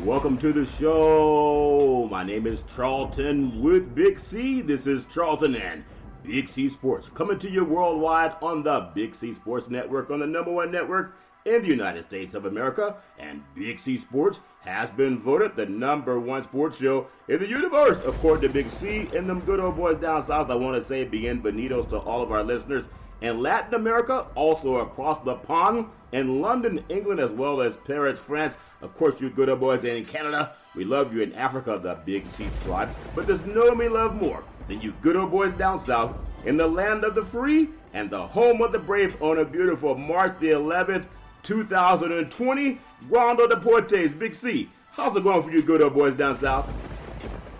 Welcome to the show. My name is Charlton with Big C. This is Charlton and Big C Sports, coming to you worldwide on the Big C Sports Network, on the #1 network in the United States of America. And Big C Sports has been voted the #1 sports show in the universe, according to Big C. And them good old boys down south, I want to say bienvenidos to all of our listeners in Latin America, also across the pond, in London, England, as well as Paris, France. Of course, you good old boys in Canada. We love you in Africa, the Big C tribe. But there's no one we love more than you good old boys down south in the land of the free and the home of the brave on a beautiful March the 11th, 2020. Rondo Deportes, Big C. How's it going for you good old boys down south?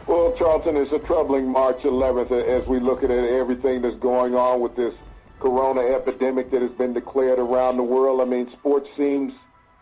Well, Charlton, it's a troubling March 11th as we look at everything that's going on with this corona epidemic that has been declared around the world. I mean, sports seems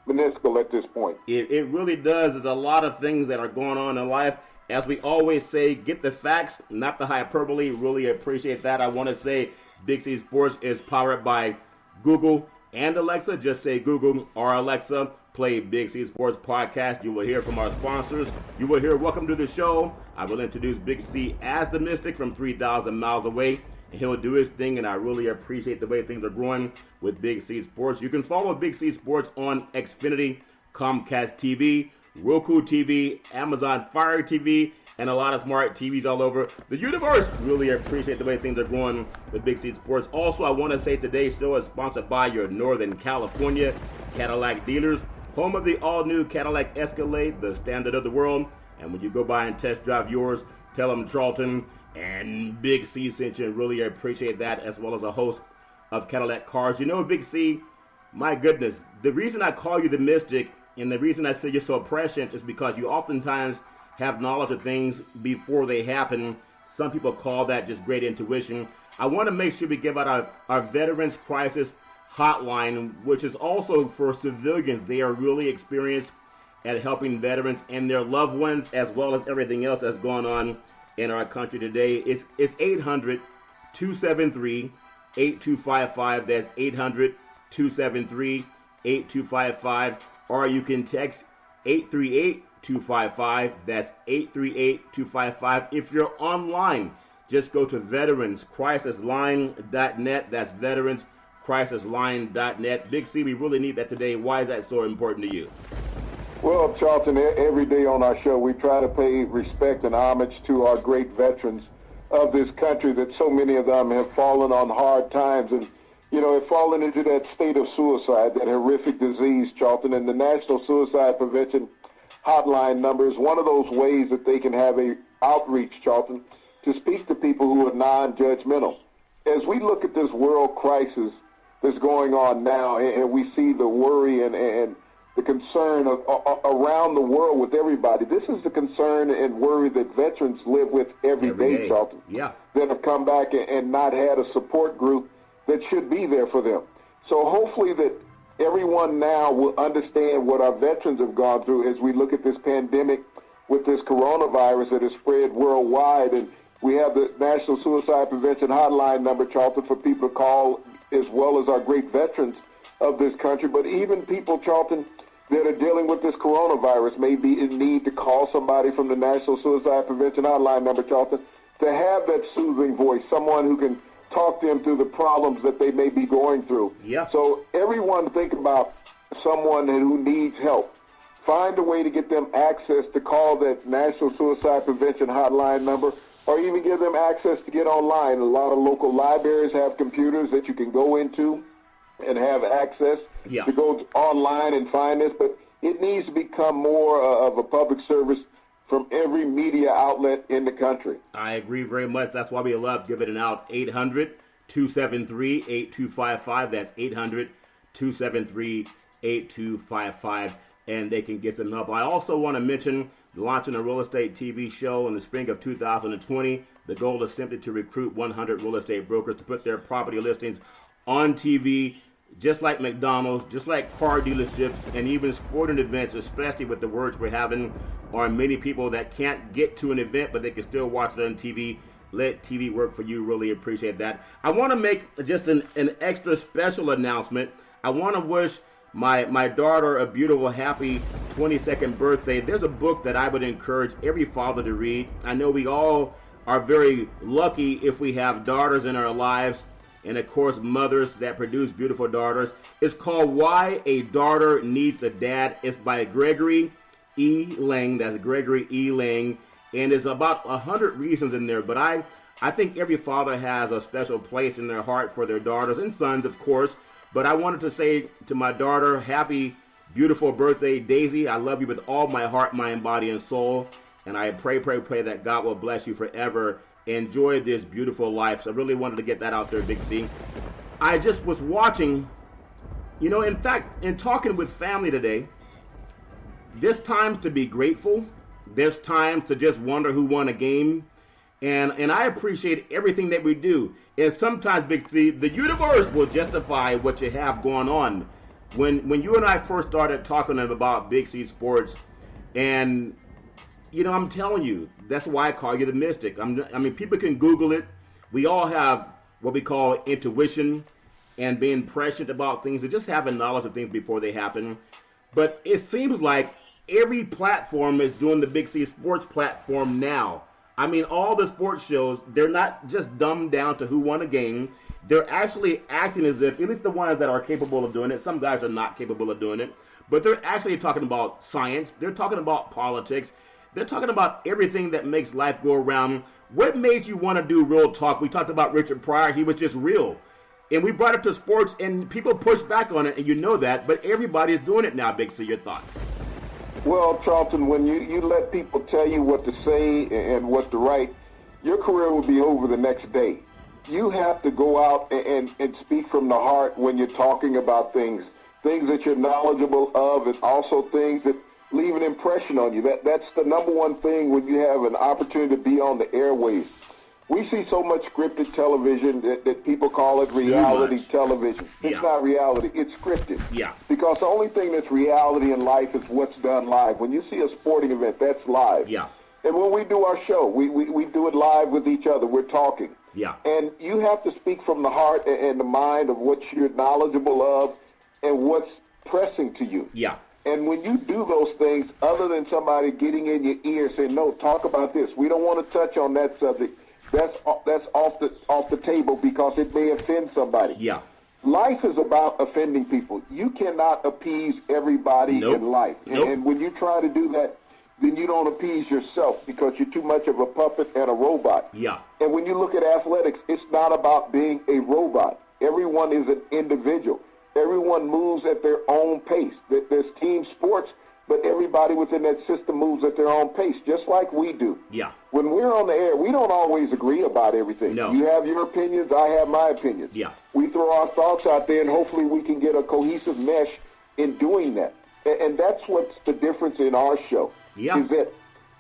minuscule at this point. It really does. There's a lot of things that are going on in life. As we always say, get the facts, not the hyperbole. Really appreciate that. I want to say Big C Sports is powered by Google and Alexa. Just say Google or Alexa, play Big C Sports Podcast. You will hear from our sponsors. You will hear Welcome to the Show. I will introduce Big C as the Mystic from 3,000 miles away. He'll do his thing, and I really appreciate the way things are growing with Big C Sports. You can follow Big C Sports on Xfinity, Comcast TV, Roku TV, Amazon Fire TV, and a lot of smart TVs all over the universe. Really appreciate the way things are growing with Big C Sports. Also, I want to say today's show is sponsored by your Northern California Cadillac dealers, home of the all-new Cadillac Escalade, the standard of the world. And when you go by and test drive yours, tell them Charlton and Big C sent you. Really appreciate that, as well as a host of Cadillac Cars. You know, Big C, my goodness, the reason I call you the Mystic and the reason I say you're so prescient is because you oftentimes have knowledge of things before they happen. Some people call that just great intuition. I want to make sure we give out our Veterans Crisis Hotline, which is also for civilians. They are really experienced at helping veterans and their loved ones, as well as everything else that's going on in our country today. It's 800-273-8255. That's 800-273-8255. Or you can text 838-255. That's 838-255. If you're online, just go to veteranscrisisline.net. That's veteranscrisisline.net. Big C, we really need that today. Why is that so important to you? Well, Charlton, every day on our show, we try to pay respect and homage to our great veterans of this country, that so many of them have fallen on hard times and, you know, have fallen into that state of suicide, that horrific disease, Charlton. And the National Suicide Prevention Hotline number is one of those ways that they can have a outreach, Charlton, to speak to people who are non-judgmental. As we look at this world crisis that's going on now, and we see the worry and the concern around the world with everybody. This is the concern and worry that veterans live with every day, Charlton. Yeah. That have come back and not had a support group that should be there for them. So hopefully that everyone now will understand what our veterans have gone through as we look at this pandemic with this coronavirus that has spread worldwide. And we have the National Suicide Prevention Hotline number, Charlton, for people to call, as well as our great veterans of this country. But even people, Charlton, that are dealing with this coronavirus may be in need to call somebody from the National Suicide Prevention Hotline number, Charlton, to have that soothing voice, someone who can talk them through the problems that they may be going through. Yeah. So everyone think about someone who needs help. Find a way to get them access to call that National Suicide Prevention Hotline number, or even give them access to get online. A lot of local libraries have computers that you can go into and have access to go online and find this, but it needs to become more of a public service from every media outlet in the country. I agree very much. That's why we love giving it out. 800-273-8255. That's 800-273-8255, and they can get some help. I also want to mention launching a real estate TV show in the spring of 2020. The goal is simply to recruit 100 real estate brokers to put their property listings on TV, just like McDonald's, just like car dealerships, and even sporting events, especially with the words we're having on many people that can't get to an event, but they can still watch it on TV. Let TV work for you. Really appreciate that. I want to make just an extra special announcement. I want to wish my daughter a beautiful, happy 22nd birthday, there's a book that I would encourage every father to read. I know we all are very lucky if we have daughters in our lives, and of course mothers that produce beautiful daughters. It's called Why a Daughter Needs a Dad. It's by Gregory E. Lang. That's Gregory E. Lang. And it's about 100 reasons in there. But I think every father has a special place in their heart for their daughters and sons, of course. But I wanted to say to my daughter, happy, beautiful birthday, Daisy. I love you with all my heart, mind, body, and soul. And I pray that God will bless you forever. Enjoy this beautiful life. So I really wanted to get that out there, Big C. I just was watching, in fact, in talking with family today, there's times to be grateful. There's times to just wonder who won a game. And I appreciate everything that we do. And sometimes, Big C, the universe will justify what you have going on. When you and I first started talking about Big C Sports, and I'm telling you, that's why I call you the mystic. People can Google it. We all have what we call intuition and being prescient about things and just having knowledge of things before they happen. But it seems like every platform is doing the Big C Sports platform now. All the sports shows, they're not just dumbed down to who won a game. They're actually acting as if, at least the ones that are capable of doing it, some guys are not capable of doing it, but they're actually talking about science. They're talking about politics. They're talking about everything that makes life go around. What made you want to do Real Talk? We talked about Richard Pryor. He was just real. And we brought it to sports, and people pushed back on it, and you know that, but everybody's doing it now, Big C. Your thoughts? Well, Charlton, when you let people tell you what to say and what to write, your career will be over the next day. You have to go out and speak from the heart when you're talking about things that you're knowledgeable of, and also things that leave an impression on you. That's the number one thing when you have an opportunity to be on the airwaves. We see so much scripted television that people call it reality television. It's not reality. It's scripted. Yeah. Because the only thing that's reality in life is what's done live. When you see a sporting event, that's live. Yeah. And when we do our show, we do it live with each other. We're talking. Yeah. And you have to speak from the heart and the mind of what you're knowledgeable of and what's pressing to you. Yeah. And when you do those things, other than somebody getting in your ear saying, no, talk about this. We don't want to touch on that subject. That's off the table because it may offend somebody. Yeah. Life is about offending people. You cannot appease everybody in life. And when you try to do that, then you don't appease yourself because you're too much of a puppet and a robot. Yeah. And when you look at athletics, it's not about being a robot. Everyone is an individual. Everyone moves at their own pace. There's team sports, but everybody within that system moves at their own pace, just like we do. Yeah. When we're on the air, we don't always agree about everything. No. You have your opinions, I have my opinions. Yeah. We throw our thoughts out there, and hopefully we can get a cohesive mesh in doing that. And that's what's the difference in our show. Yeah. Is that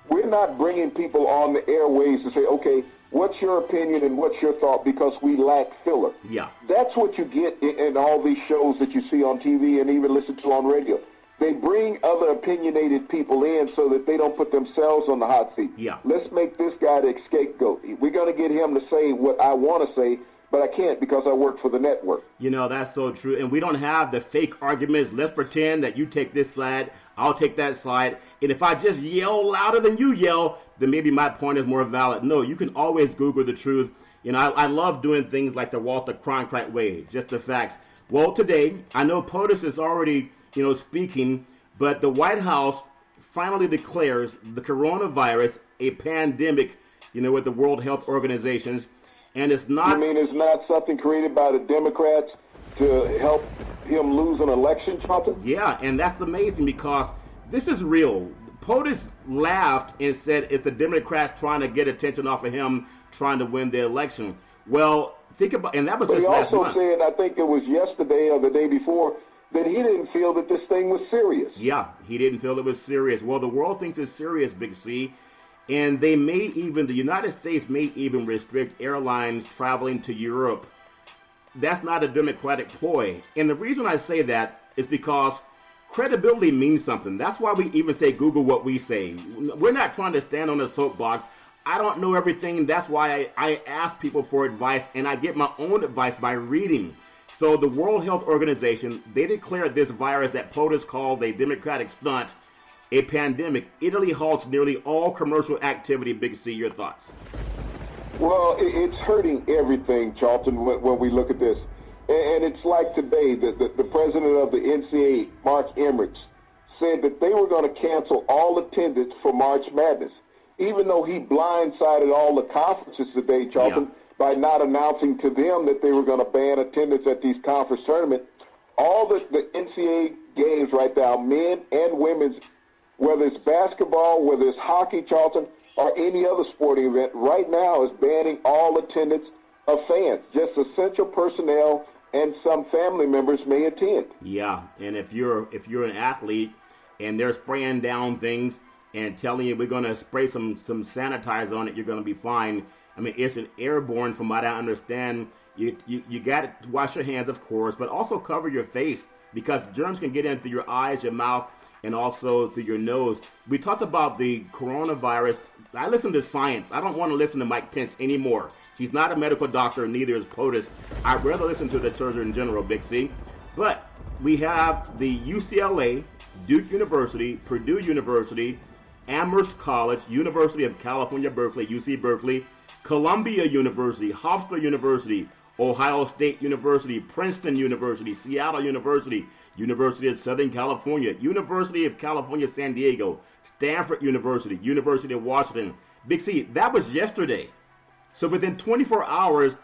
we're not bringing people on the airways to say, okay, what's your opinion and what's your thought, because we lack filler. Yeah. That's what you get in all these shows that you see on TV and even listen to on radio. They bring other opinionated people in so that they don't put themselves on the hot seat. Yeah. Let's make this guy the scapegoat. We're going to get him to say what I want to say, but I can't because I work for the network. That's so true. And we don't have the fake arguments. Let's pretend that you take this side, I'll take that side. And if I just yell louder than you yell, then maybe my point is more valid. No, you can always Google the truth. I love doing things like the Walter Cronkite way, just the facts. Well, today, I know POTUS is already speaking, but the White House finally declares the coronavirus a pandemic, with the World Health Organizations, and it's not... You mean it's not something created by the Democrats to help him lose an election, Charlton? Yeah, and that's amazing because this is real. POTUS laughed and said it's the Democrats trying to get attention off of him trying to win the election. Well, think about, and that was just last month. But he also said, I think it was yesterday or the day before, that he didn't feel that this thing was serious. Yeah, he didn't feel it was serious. Well, the world thinks it's serious, Big C, and the United States may even restrict airlines traveling to Europe. That's not a Democratic ploy. And the reason I say that is because credibility means something. That's why we even say Google what we say. We're not trying to stand on a soapbox. I don't know everything. That's why I ask people for advice, and I get my own advice by reading. So the World Health Organization, they declared this virus that POTUS called a Democratic stunt a pandemic, Italy halts nearly all commercial activity. Big C, your thoughts? Well, it's hurting everything, Charlton, when we look at this. And it's like today, the president of the NCAA, Mark Emmert, said that they were going to cancel all attendance for March Madness, even though he blindsided all the conferences today, Charlton, by not announcing to them that they were going to ban attendance at these conference tournaments. All the NCAA games right now, men and women's, whether it's basketball, whether it's hockey, Charlton, or any other sporting event, right now is banning all attendance of fans. Just essential personnel and some family members may attend. Yeah, and if you're an athlete and they're spraying down things and telling you we're going to spray some sanitizer on it, you're going to be fine. I mean, it's an airborne, from what I understand. You got to wash your hands, of course, but also cover your face because germs can get in through your eyes, your mouth, and also through your nose. We talked about the coronavirus. I listen to science. I don't want to listen to Mike Pence anymore. He's not a medical doctor, neither is POTUS. I'd rather listen to the Surgeon General, Big C. But we have the UCLA, Duke University, Purdue University, Amherst College, University of California, Berkeley, UC Berkeley, Columbia University, Hofstra University, Ohio State University, Princeton University, Seattle University, University of Southern California, University of California, San Diego, Stanford University, University of Washington. Big C, that was yesterday. So within 24 hours,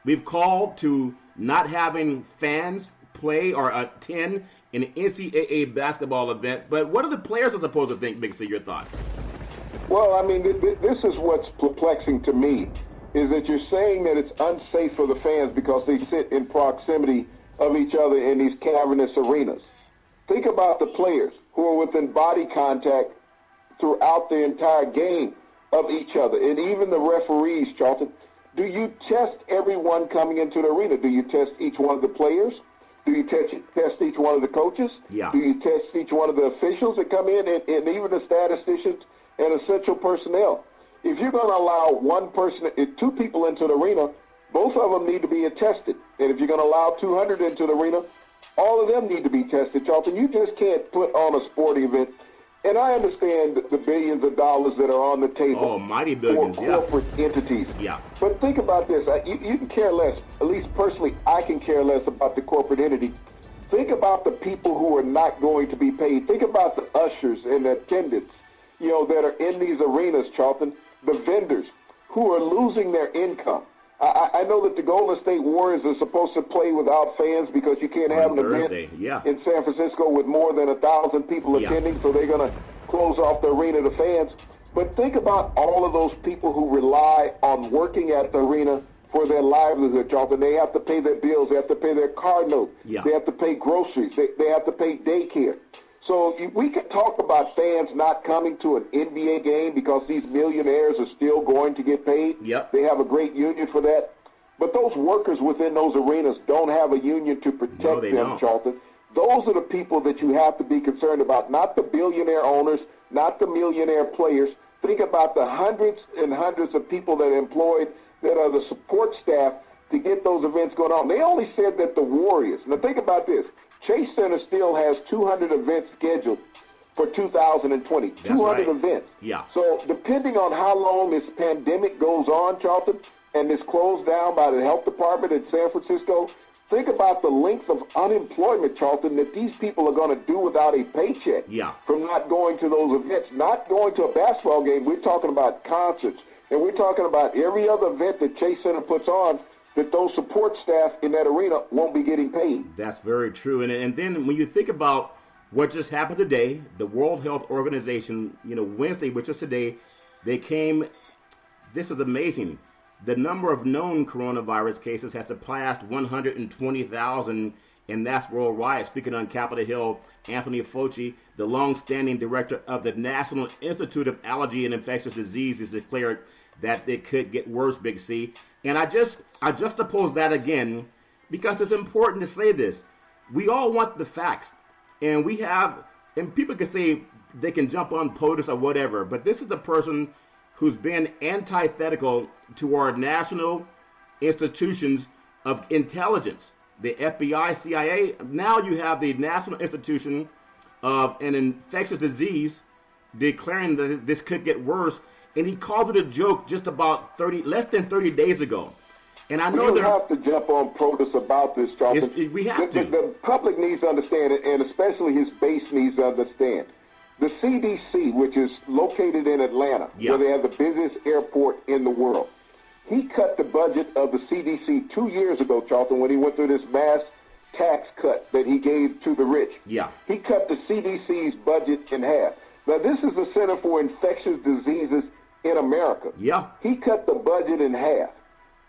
we've called to not having fans play or attend an NCAA basketball event. But what are the players supposed to think, Big C? Your thoughts? Well, I mean, this is what's perplexing to me, is that you're saying that it's unsafe for the fans because they sit in proximity of each other in these cavernous arenas. Think about the players who are within body contact throughout the entire game of each other, and even the referees, Charlton. Do you test everyone coming into the arena? Do you test each one of the players? Do you test each one of the coaches? Yeah. Do you test each one of the officials that come in, and even the statisticians and essential personnel? If you're going to allow one person, two people into the arena, both of them need to be tested. And if you're going to allow 200 into the arena, all of them need to be tested, Charlton. You just can't put on a sporting event. And I understand the billions of dollars that are on the table mighty billions, for corporate entities. Yeah. But think about this. You can care less, at least personally, I can care less about the corporate entity. Think about the people who are not going to be paid. Think about the ushers and the attendants, that are in these arenas, Charlton, the vendors who are losing their income. I know that the Golden State Warriors are supposed to play without fans because you can't have an event in San Francisco with more than 1,000 people attending, so they're going to close off the arena to fans. But think about all of those people who rely on working at the arena for their livelihood, Charlton. They have to pay their bills. They have to pay their car note. They have to pay groceries. They have to pay daycare. So we could talk about fans not coming to an NBA game because these millionaires are still going to get paid. They have a great union for that. But those workers within those arenas don't have a union to protect them, Charlton. Those are the people that you have to be concerned about, not the billionaire owners, not the millionaire players. Think about the hundreds and hundreds of people that are employed that are the support staff to get those events going on. They only said that the Warriors. Now think about this. Chase Center still has 200 events scheduled for 2020. 200 events. So depending on how long this pandemic goes on, Charlton, and is closed down by the health department in San Francisco, think about the length of unemployment, Charlton, that these people are going to do without a paycheck from not going to those events, not going to a basketball game. We're talking about concerts, and we're talking about every other event that Chase Center puts on, that those support staff in that arena won't be getting paid. That's very true. And then when you think about what just happened today, the World Health Organization, Wednesday, which is today, they came, this is amazing. The number of known coronavirus cases has surpassed 120,000, and that's worldwide. Speaking on Capitol Hill, Anthony Fauci, the long-standing director of the National Institute of Allergy and Infectious Diseases, declared that it could get worse, Big C. And I juxtapose that again because it's important to say this. We all want the facts. And people can say they can jump on POTUS or whatever, but this is a person who's been antithetical to our national institutions of intelligence, the FBI, CIA. Now you have the National Institution of an Infectious Disease declaring that this could get worse, and he called it a joke just about less than 30 days ago. And I know you have to jump on POTUS about this, Charlton. We have to. The public needs to understand it, and especially his base needs to understand. The CDC, which is located in Atlanta, where they have the busiest airport in the world, he cut the budget of the CDC 2 years ago, Charlton, when he went through this mass tax cut that he gave to the rich. Yeah. He cut the CDC's budget in half. Now, this is the Center for Infectious Diseases in America. Yeah. He cut the budget in half.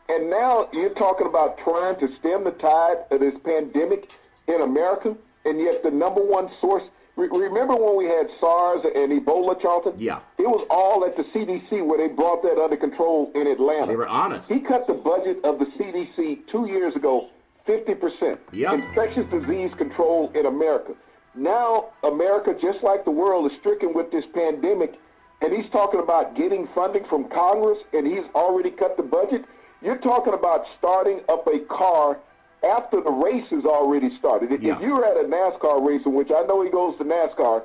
And now you're talking about trying to stem the tide of this pandemic in America, and yet the number one source. Remember when we had SARS and Ebola, Charlton? Yeah. It was all at the CDC where they brought that under control in Atlanta. They were honest. He cut the budget of the CDC 2 years ago 50%. Yeah. Infectious disease control in America. Now America, just like the world, is stricken with this pandemic, and he's talking about getting funding from Congress, and he's already cut the budget. You're talking about starting up a car after the race has already started. If you're at a NASCAR race, in which I know he goes to NASCAR,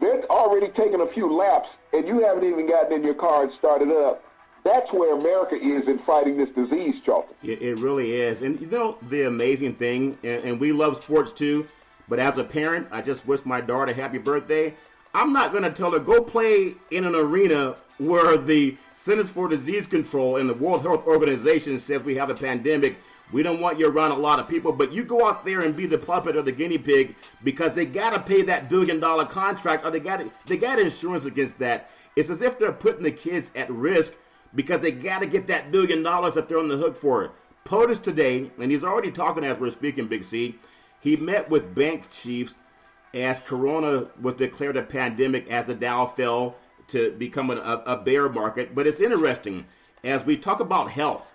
they're already taking a few laps, and you haven't even gotten in your car and started up. That's where America is in fighting this disease, Charlton. It really is. And you know the amazing thing, and we love sports too, but as a parent, I just wish my daughter happy birthday. I'm not going to tell her, go play in an arena where the Centers for Disease Control and the World Health Organization says we have a pandemic. We don't want you around a lot of people, but you go out there and be the puppet or the guinea pig because they got to pay that $1 billion contract, or they got insurance against that. It's as if they're putting the kids at risk because they got to get that $1 billion that they're on the hook for. POTUS today, and he's already talking as we're speaking, Big C, he met with bank chiefs as Corona was declared a pandemic as the Dow fell to become a bear market. But it's interesting, as we talk about health,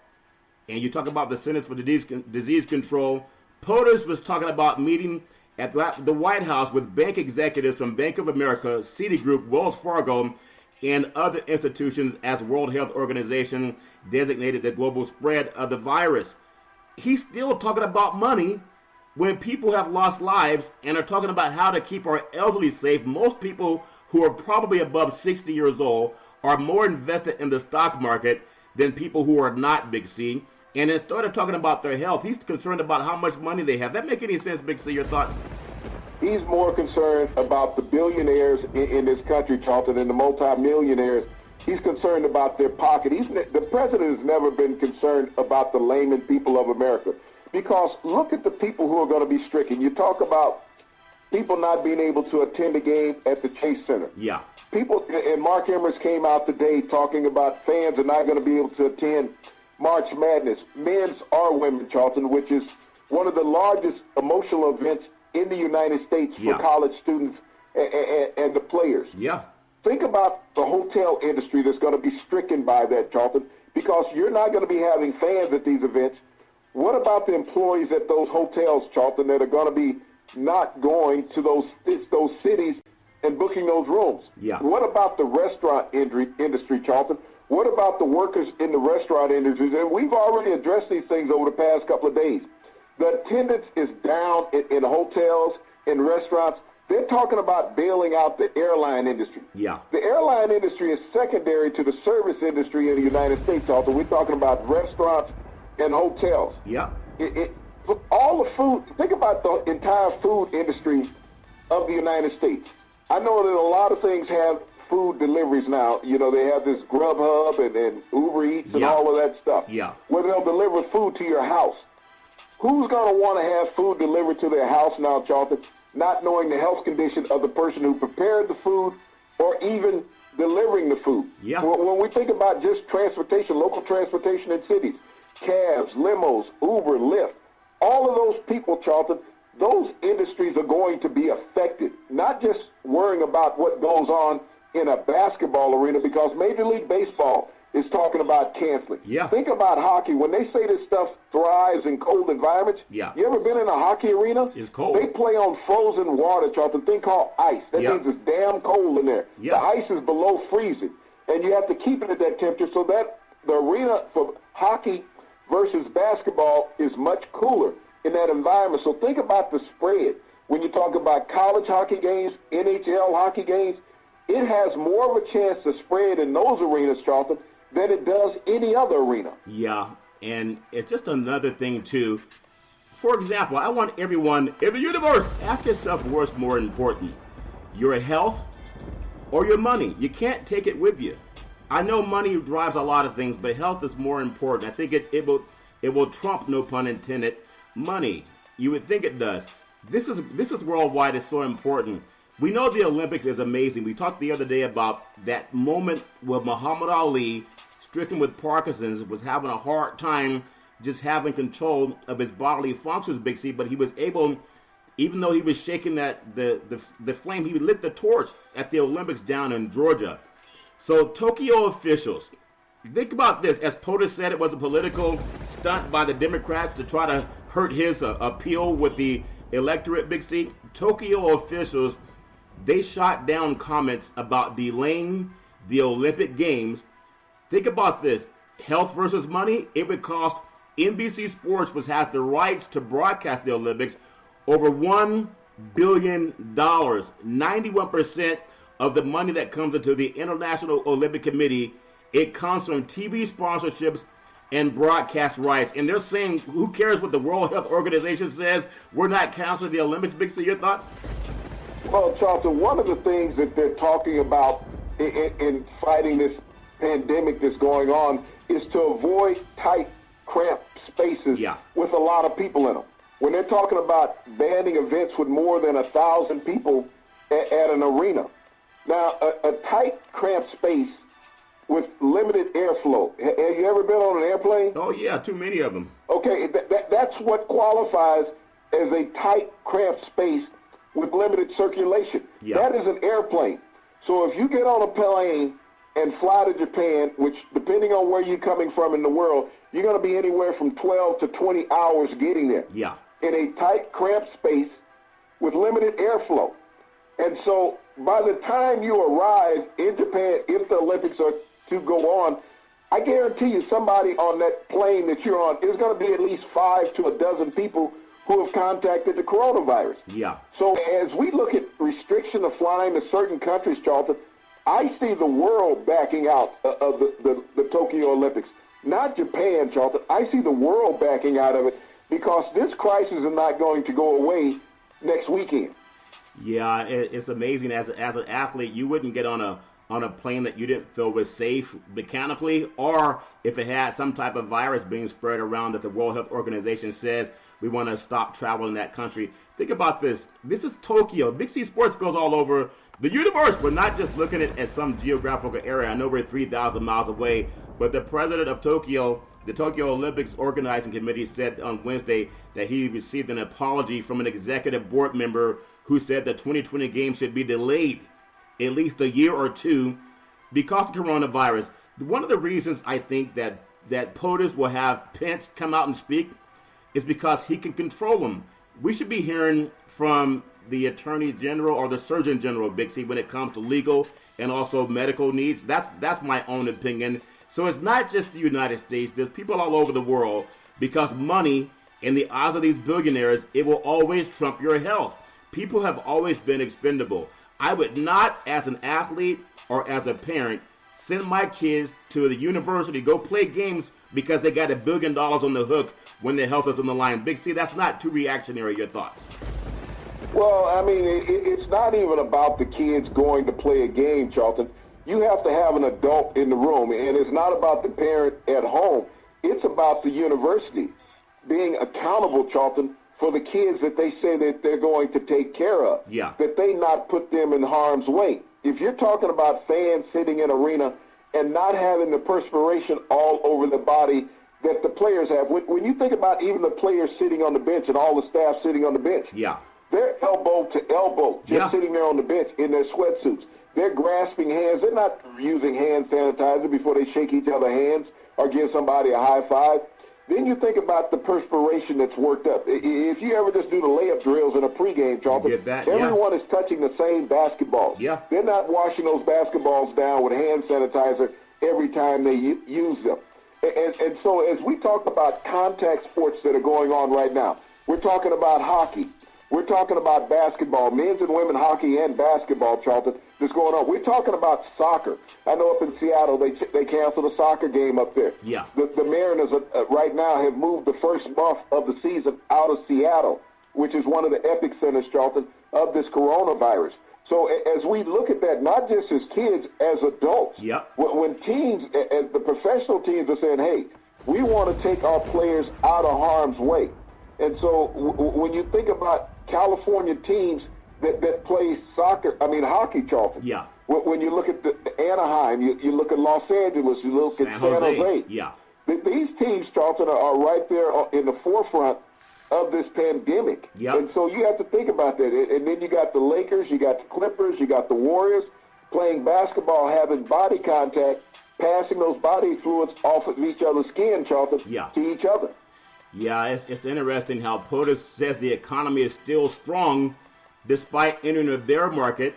and you talk about the Centers for Disease Control, POTUS was talking about meeting at the White House with bank executives from Bank of America, Citigroup, Wells Fargo, and other institutions as World Health Organization designated the global spread of the virus. He's still talking about money when people have lost lives and are talking about how to keep our elderly safe. Most people who are probably above 60 years old are more invested in the stock market than people who are not, Big C. And instead of talking about their health, he's concerned about how much money they have. That make any sense, Big C? Your thoughts? He's more concerned about the billionaires in this country, Charlton, and the multimillionaires. He's concerned about their pocket. The president has never been concerned about the layman people of America. Because look at the people who are going to be stricken. You talk about people not being able to attend a game at the Chase Center. Yeah. People, and Mark Emmers came out today talking about fans are not going to be able to attend March Madness, men's or women's, Charlton, which is one of the largest emotional events in the United States for college students and the players. Yeah. Think about the hotel industry that's going to be stricken by that, Charlton, because you're not going to be having fans at these events. What about the employees at those hotels, Charlton, that are going to be not going to those cities and booking those rooms? Yeah. What about the restaurant industry, Charlton? What about the workers in the restaurant industry? And we've already addressed these things over the past couple of days. The attendance is down in hotels, in restaurants. They're talking about bailing out the airline industry. Yeah. The airline industry is secondary to the service industry in the United States, Charlton. We're talking about restaurants and hotels. Yeah. All the food, think about the entire food industry of the United States. I know that a lot of things have food deliveries now. You know, they have this Grubhub and Uber Eats and all of that stuff. Yeah. Where they'll deliver food to your house. Who's going to want to have food delivered to their house now, Charlton, not knowing the health condition of the person who prepared the food or even delivering the food? Yeah. When we think about just transportation, local transportation in cities, cabs, limos, Uber, Lyft, all of those people, Charlton, those industries are going to be affected, not just worrying about what goes on in a basketball arena, because Major League Baseball is talking about canceling. Yeah. Think about hockey. When they say this stuff thrives in cold environments, you ever been in a hockey arena? It's cold. They play on frozen water, Charlton, thing called ice. That means it's damn cold in there. Yeah. The ice is below freezing, and you have to keep it at that temperature so that the arena for hockey versus basketball is much cooler in that environment. So think about the spread. When you talk about college hockey games, NHL hockey games, it has more of a chance to spread in those arenas, Charlton, than it does any other arena. Yeah, and it's just another thing, too. For example, I want everyone in the universe, ask yourself what's more important, your health or your money. You can't take it with you. I know money drives a lot of things, but health is more important. I think it will trump, no pun intended, money. You would think it does. This is worldwide. It's so important. We know the Olympics is amazing. We talked the other day about that moment where Muhammad Ali, stricken with Parkinson's, was having a hard time just having control of his bodily functions, Big C, but he was able, even though he was shaking the flame, he lit the torch at the Olympics down in Georgia. So Tokyo officials, think about this. As POTUS said, it was a political stunt by the Democrats to try to hurt his appeal with the electorate, Big C. Tokyo officials, they shot down comments about delaying the Olympic Games. Think about this. Health versus money. It would cost NBC Sports, which has the rights to broadcast the Olympics, over $1 billion. 91% of the money that comes into the International Olympic Committee, it comes from TV sponsorships and broadcast rights. And they're saying, who cares what the World Health Organization says? We're not canceling the Olympics. Big C, your thoughts? Well, Charlton, one of the things that they're talking about in fighting this pandemic that's going on is to avoid tight, cramped spaces with a lot of people in them. When they're talking about banning events with more than 1,000 people at an arena. Now, a tight, cramped space with limited airflow. Have you ever been on an airplane? Oh, yeah, too many of them. Okay, that's what qualifies as a tight, cramped space with limited circulation. Yeah. That is an airplane. So if you get on a plane and fly to Japan, which depending on where you're coming from in the world, you're going to be anywhere from 12 to 20 hours getting there. Yeah. In a tight, cramped space with limited airflow. And so by the time you arrive in Japan, if the Olympics are to go on, I guarantee you somebody on that plane that you're on is going to be at least 5 to a dozen people who have contacted the coronavirus. Yeah. So as we look at restriction of flying to certain countries, Charlton, I see the world backing out of the Tokyo Olympics. Not Japan, Charlton. I see the world backing out of it because this crisis is not going to go away next weekend. Yeah, it's amazing. As an athlete, you wouldn't get on a plane that you didn't feel was safe mechanically, or if it had some type of virus being spread around that the World Health Organization says we want to stop traveling in that country. Think about this. This is Tokyo. Big C Sports goes all over the universe. We're not just looking at it as some geographical area. I know we're 3,000 miles away, but the president of Tokyo, the Tokyo Olympics Organizing Committee, said on Wednesday that he received an apology from an executive board member who said the 2020 games should be delayed at least a year or two because of coronavirus. One of the reasons I think that POTUS will have Pence come out and speak is because he can control them. We should be hearing from the Attorney General or the Surgeon General, Big C, when it comes to legal and also medical needs. That's my own opinion. So it's not just the United States. There's people all over the world because money, in the eyes of these billionaires, it will always trump your health. People have always been expendable. I would not, as an athlete or as a parent, send my kids to the university, go play games because they got $1 billion on the hook when their health is on the line. Big C, that's not too reactionary. Your thoughts? Well, I mean, it's not even about the kids going to play a game, Charlton. You have to have an adult in the room, and it's not about the parent at home. It's about the university being accountable, Charlton, for the kids that they say that they're going to take care of. Yeah. That they not put them in harm's way. If you're talking about fans sitting in arena and not having the perspiration all over the body that the players have, when you think about even the players sitting on the bench and all the staff sitting on the bench, they're elbow to elbow, just sitting there on the bench in their sweatsuits. They're grasping hands. They're not using hand sanitizer before they shake each other's hands or give somebody a high five. Then you think about the perspiration that's worked up. If you ever just do the layup drills in a pregame, Charlton, everyone is touching the same basketball. Yeah. They're not washing those basketballs down with hand sanitizer every time they use them. And so as we talk about contact sports that are going on right now, we're talking about hockey. We're talking about basketball, men's and women hockey and basketball, Charlton, that's going on. We're talking about soccer. I know up in Seattle they canceled a soccer game up there. Yeah. The Mariners right now have moved the first month of the season out of Seattle, which is one of the epicenters, Charlton, of this coronavirus. So as we look at that, not just as kids, as adults, Yep. when teams, as the professional teams are saying, hey, we want to take our players out of harm's way. And so when you think about California teams that play hockey, Charlton. Yeah. When you look at the Anaheim, you look at Los Angeles, you look at San Jose. Yeah. These teams, Charlton, are right there in the forefront of this pandemic. Yep. And so you have to think about that. And then you got the Lakers, you got the Clippers, you got the Warriors playing basketball, having body contact, passing those body fluids off of each other's skin, Charlton, to each other. Yeah, it's interesting how POTUS says the economy is still strong despite entering a bear market,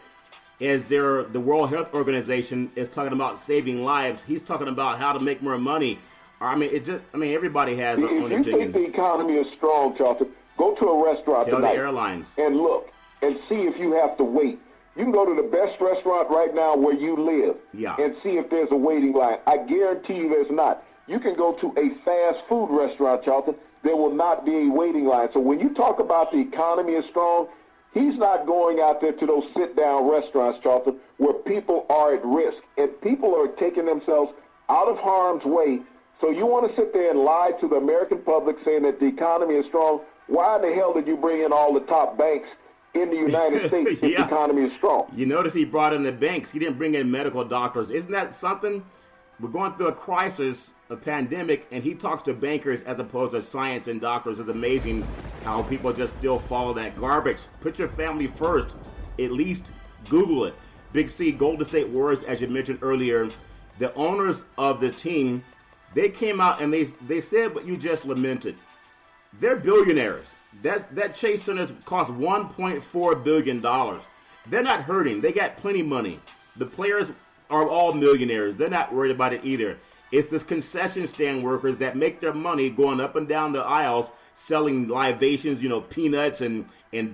as the World Health Organization is talking about saving lives. He's talking about how to make more money. Everybody has their own opinion. If you think the economy is strong, Charlton, go to a restaurant Tell tonight the airlines and look and see if you have to wait. You can go to the best restaurant right now where you live and see if there's a waiting line. I guarantee you there's not. You can go to a fast food restaurant, Charlton. There will not be a waiting line. So when you talk about the economy is strong, he's not going out there to those sit-down restaurants, Charlton, where people are at risk. And people are taking themselves out of harm's way. So you want to sit there and lie to the American public saying that the economy is strong? Why in the hell did you bring in all the top banks in the United States if the economy is strong? You notice he brought in the banks. He didn't bring in medical doctors. Isn't that something? We're going through a crisis, a pandemic, and he talks to bankers as opposed to science and doctors. It's amazing how people just still follow that garbage. Put your family first. At least Google it. Big C, Golden State Warriors, as you mentioned earlier, the owners of the team, they came out and they said what you just lamented. They're billionaires. That Chase Center cost $1.4 billion. They're not hurting. They got plenty of money. The players are all millionaires. They're not worried about it either. It's this concession stand workers that make their money going up and down the aisles, selling libations, peanuts and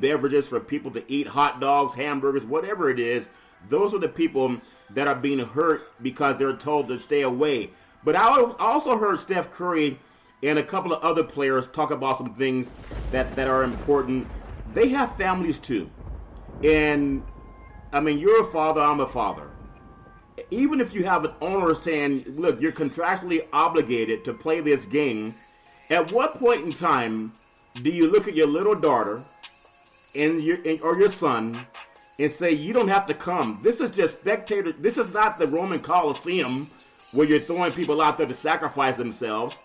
beverages for people to eat, hot dogs, hamburgers, whatever it is. Those are the people that are being hurt because they're told to stay away. But I also heard Steph Curry and a couple of other players talk about some things that are important. They have families too. And, you're a father, I'm a father. Even if you have an owner saying, look, you're contractually obligated to play this game, at what point in time do you look at your little daughter or your son and say, you don't have to come? This is just spectator. This is not the Roman Colosseum where you're throwing people out there to sacrifice themselves.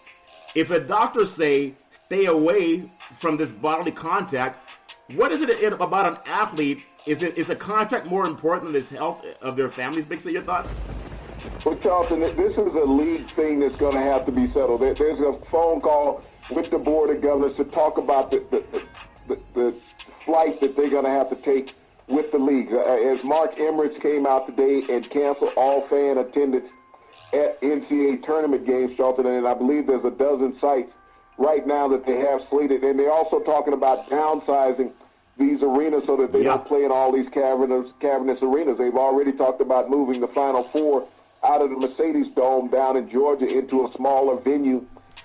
If a doctor say, stay away from this bodily contact, what is it about an athlete? Is the contract more important than the health of their families? Bixby, your thoughts? Well, Charlton, this is a league thing that's going to have to be settled. There's a phone call with the Board of Governors to talk about the flight that they're going to have to take with the league. As Mark Emmerich came out today and canceled all fan attendance at NCAA tournament games, Charlton, and I believe there's a dozen sites right now that they have slated. And they're also talking about downsizing these arenas so that they don't play in all these cavernous arenas. They've already talked about moving the Final Four out of the Mercedes Dome down in Georgia into a smaller venue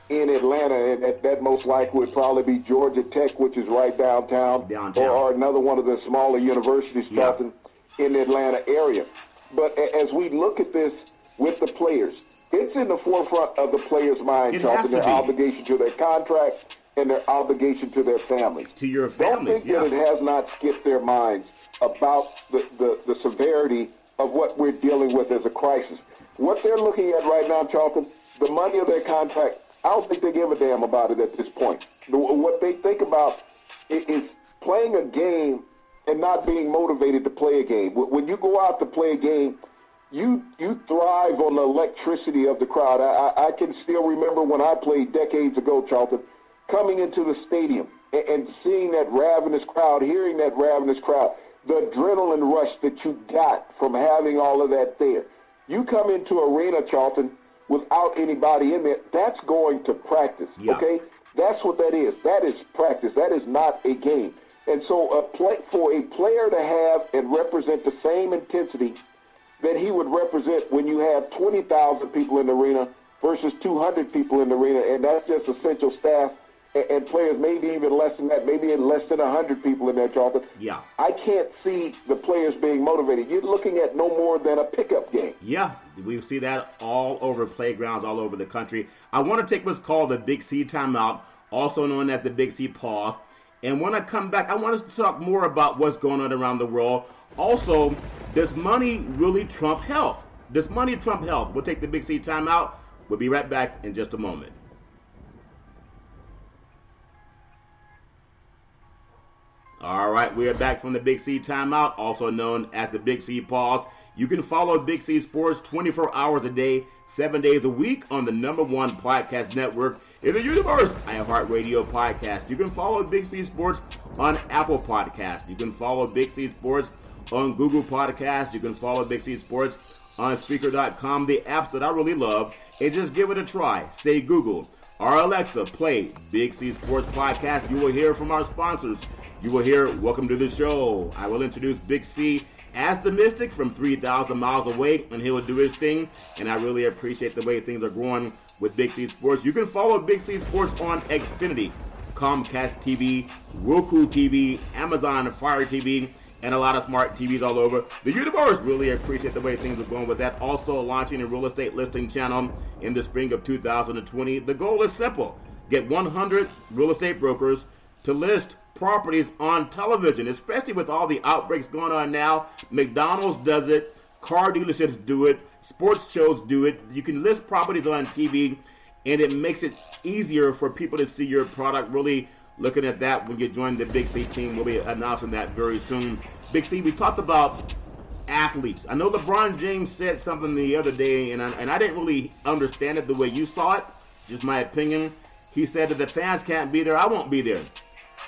in Atlanta, and that most likely would probably be Georgia Tech, which is right downtown. Or another one of the smaller universities, Charlton, in the Atlanta area. But as we look at this with the players, it's in the forefront of the players' mind, Charlton, their obligation to their contract and their obligation to their families. To your families, Don't think that it has not skipped their minds about the severity of what we're dealing with as a crisis. What they're looking at right now, Charlton, the money of their contract, I don't think they give a damn about it at this point. What they think about is playing a game and not being motivated to play a game. When you go out to play a game, you thrive on the electricity of the crowd. I can still remember when I played decades ago, Charlton, coming into the stadium and seeing that ravenous crowd, hearing that ravenous crowd, the adrenaline rush that you got from having all of that there. You come into arena, Charlton, without anybody in there, that's going to practice, okay? That's what that is. That is practice. That is not a game. And so for a player to have and represent the same intensity that he would represent when you have 20,000 people in the arena versus 200 people in the arena, and that's just essential staff and players, maybe even less than that, maybe less than 100 people in there, Charlton. Yeah. I can't see the players being motivated. You're looking at no more than a pickup game. Yeah, we see that all over playgrounds all over the country. I want to take what's called the Big C timeout, also known as the Big C pause. And when I come back, I want us to talk more about what's going on around the world. Also, does money really trump health? Does money trump health? We'll take the Big C timeout. We'll be right back in just a moment. All right, we are back from the Big C timeout, also known as the Big C pause. You can follow Big C Sports 24 hours a day, 7 days a week on the #1 podcast network in the universe, iHeartRadio Podcast. You can follow Big C Sports on Apple Podcasts. You can follow Big C Sports on Google Podcasts. You can follow Big C Sports on Spreaker.com, the apps that I really love. And just give it a try. Say Google or Alexa, play Big C Sports Podcast. You will hear from our sponsors. You will hear Welcome to the Show. I will introduce Big C as the Mystic from 3,000 miles away, and he will do his thing. And I really appreciate the way things are going with Big C Sports. You can follow Big C Sports on Xfinity, Comcast TV, Roku TV, Amazon Fire TV, and a lot of smart TVs all over the universe. Really appreciate the way things are going with that. Also launching a real estate listing channel in the spring of 2020. The goal is simple. Get 100 real estate brokers to list properties on television, especially with all the outbreaks going on now. McDonald's does it. Car dealerships do it. Sports shows do it. You can list properties on TV, and it makes it easier for people to see your product. Really looking at that when you join the Big C team. We'll be announcing that very soon. Big C, we talked about athletes. I know LeBron James said something the other day, and I didn't really understand it the way you saw it, just my opinion. He said that the fans can't be there, I won't be there.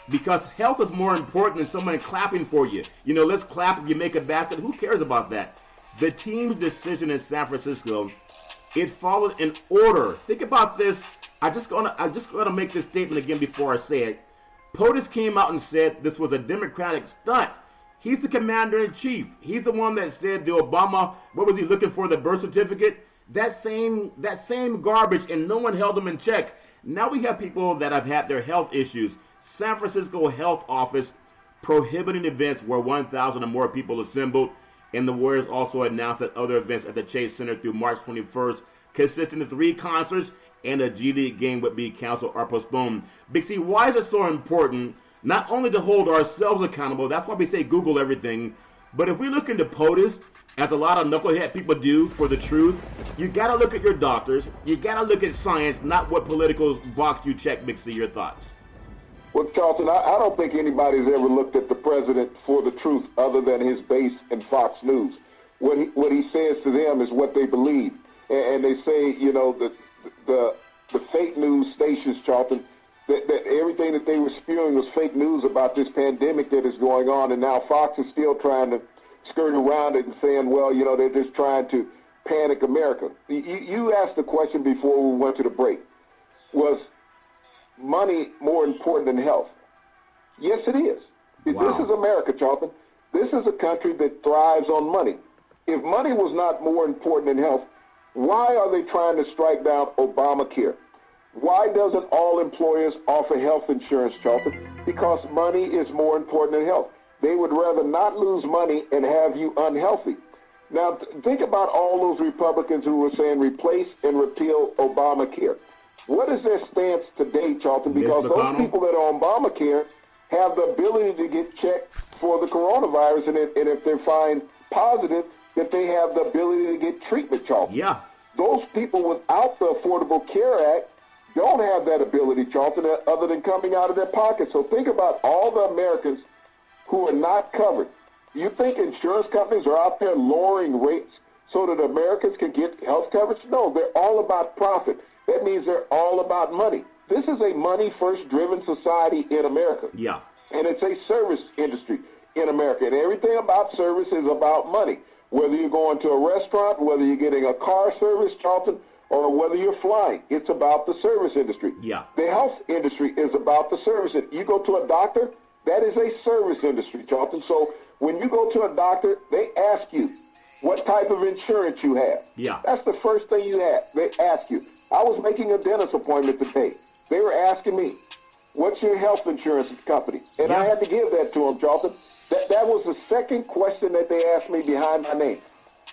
Because health is more important than someone clapping for you. You know, let's clap if you make a basket. Who cares about that? The team's decision in San Francisco, it followed an order. Think about this. I just gonna make this statement again before I say it. POTUS came out and said this was a Democratic stunt. He's the commander-in-chief. He's the one that said the Obama, what was he looking for, the birth certificate? That same garbage, and no one held him in check. Now we have people that have had their health issues. San Francisco Health Office prohibiting events where 1,000 or more people assembled, and the Warriors also announced that other events at the Chase Center through March 21st, consisting of 3 concerts and a G League game, would be canceled or postponed. Big C, why is it so important not only to hold ourselves accountable, that's why we say Google everything, but if we look into POTUS, as a lot of knucklehead people do for the truth, you got to look at your doctors, you got to look at science, not what political box you check. Big C, your thoughts? Well, Charlton, I don't think anybody's ever looked at the president for the truth other than his base in Fox News. What he says to them is what they believe. And they say, you know, the fake news stations, Charlton, that everything that they were spewing was fake news about this pandemic that is going on. And now Fox is still trying to skirt around it and saying, well, you know, they're just trying to panic America. You asked the question before we went to the break. Was money more important than health? Yes, it is. Wow. This is America, Charlton. This is a country that thrives on money. If money was not more important than health, why are they trying to strike down Obamacare? Why doesn't all employers offer health insurance, Charlton? Because money is more important than health. They would rather not lose money and have you unhealthy. Now, think about all those Republicans who were saying replace and repeal Obamacare. What is their stance today, Charlton? Because those people that are on Obamacare have the ability to get checked for the coronavirus, and if they're found positive, that they have the ability to get treatment, Charlton. Yeah. Those people without the Affordable Care Act don't have that ability, Charlton, other than coming out of their pocket. So think about all the Americans who are not covered. You think insurance companies are out there lowering rates so that Americans can get health coverage? No, they're all about profit. That means they're all about money. This is a money-first driven society in America. Yeah. And it's a service industry in America. And everything about service is about money. Whether you're going to a restaurant, whether you're getting a car service, Charlton, or whether you're flying, it's about the service industry. Yeah. The health industry is about the service. You go to a doctor, That is a service industry, Charlton. So when you go to a doctor, they ask you what type of insurance you have. Yeah. That's the first thing they ask you. I was making a dentist appointment today. They were asking me, what's your health insurance company? And I had to give that to them, Charlton. That was the second question that they asked me behind my name.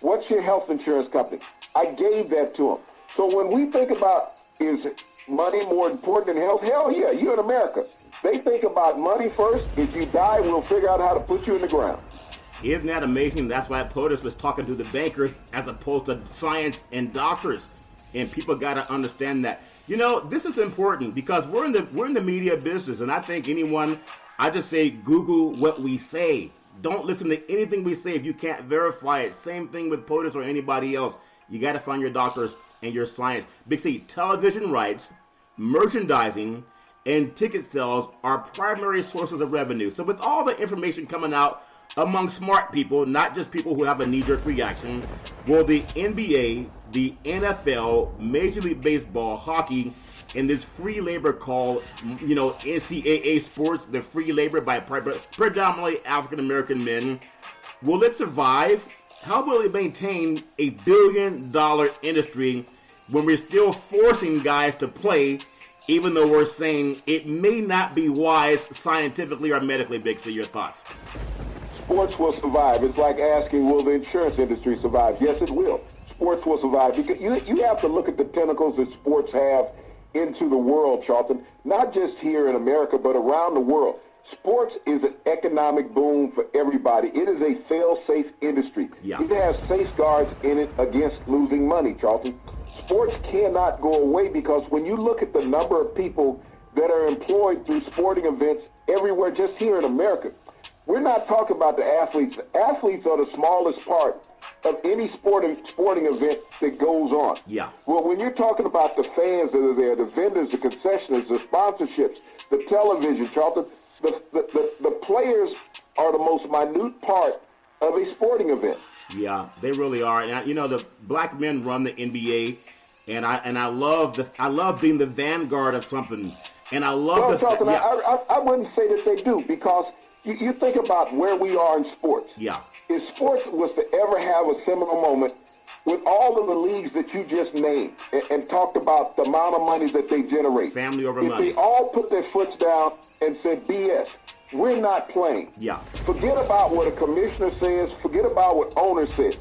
What's your health insurance company? I gave that to them. So when we think about, is money more important than health? Hell yeah, you're in America. They think about money first. If you die, we'll figure out how to put you in the ground. Isn't that amazing? That's why POTUS was talking to the bankers as opposed to science and doctors. And people got to understand that. You know, this is important because we're in the media business, and I think I just say Google what we say. Don't listen to anything we say if you can't verify it. Same thing with POTUS or anybody else. You got to find your doctors and your science. Big C, television rights, merchandising, and ticket sales are primary sources of revenue. So with all the information coming out among smart people, not just people who have a knee-jerk reaction, will the NBA, the NFL, Major League Baseball, hockey, and this free labor called, NCAA sports, the free labor by predominantly African-American men, will it survive? How will it maintain a billion-dollar industry when we're still forcing guys to play, even though we're saying it may not be wise scientifically or medically? Big C, your thoughts? Sports will survive. It's like asking, will the insurance industry survive? Yes, it will. Sports will survive. Because you have to look at the tentacles that sports have into the world, Charlton, not just here in America, but around the world. Sports is an economic boom for everybody. It is a fail-safe industry. Yeah. It has safeguards in it against losing money, Charlton. Sports cannot go away because when you look at the number of people that are employed through sporting events everywhere, just here in America, we're not talking about the athletes. The athletes are the smallest part of any sporting event that goes on. Yeah. Well, when you're talking about the fans that are there, the vendors, the concessionaires, the sponsorships, the television, Charlton, the players are the most minute part of a sporting event. Yeah, they really are. And the black men run the NBA, and I love being the vanguard of something. And I love Charlton, I wouldn't say that they do because you think about where we are in sports. Yeah. If sports was to ever have a seminal moment with all of the leagues that you just named and talked about the amount of money that they generate. Family over if money. If they all put their foots down and said, BS, we're not playing. Yeah. Forget about what a commissioner says. Forget about what owner says.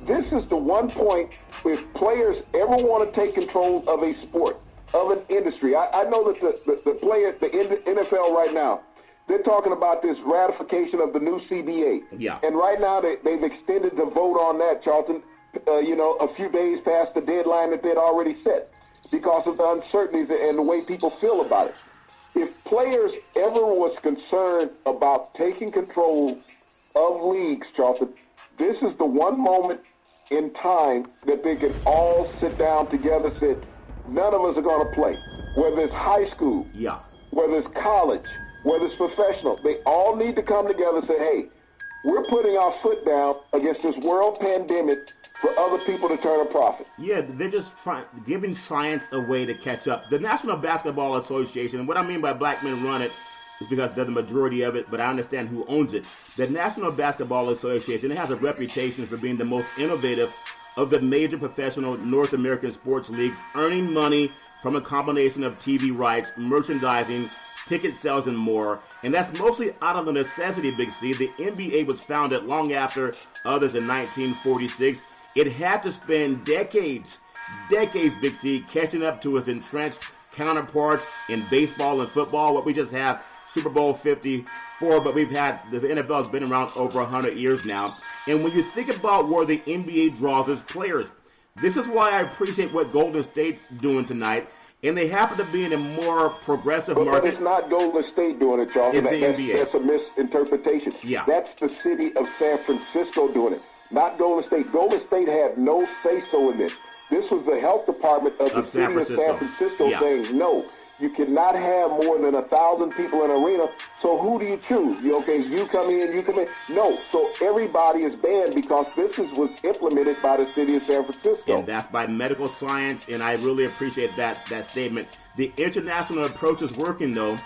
This is the one point if players ever want to take control of a sport, of an industry. I know that the players, the NFL right now, they're talking about this ratification of the new CBA. Yeah. And right now they've extended the vote on that, Charlton, a few days past the deadline that they'd already set because of the uncertainties and the way people feel about it. If players ever was concerned about taking control of leagues, Charlton, this is the one moment in time that they can all sit down together and say, none of us are going to play. Whether it's high school, yeah, whether it's college, whether it's professional, they all need to come together and say, hey, we're putting our foot down against this world pandemic for other people to turn a profit. Yeah, they're just giving science a way to catch up. The National Basketball Association, and what I mean by black men run it is because they're the majority of it, but I understand who owns it. The National Basketball Association, it has a reputation for being the most innovative of the major professional North American sports leagues, earning money from a combination of TV rights, merchandising, ticket sales, and more. And that's mostly out of the necessity, Big C. The NBA was founded long after others in 1946. It had to spend decades, Big C, catching up to its entrenched counterparts in baseball and football. What we just have, Super Bowl 54, but the NFL has been around over 100 years now. And when you think about where the NBA draws its players, this is why I appreciate what Golden State's doing tonight. And they happen to be in a more progressive market. But it's not Golden State doing it, Charlton. It's the NBA. That's a misinterpretation. Yeah. That's the city of San Francisco doing it, not Golden State. Golden State had no say-so in this. This was the health department of the city of San Francisco saying, no, you cannot have more than 1,000 people in an arena. So who do you choose? You come in, you come in. No, so everybody is banned because this was implemented by the city of San Francisco. And that's by medical science, and I really appreciate that statement. The international approach is working, though.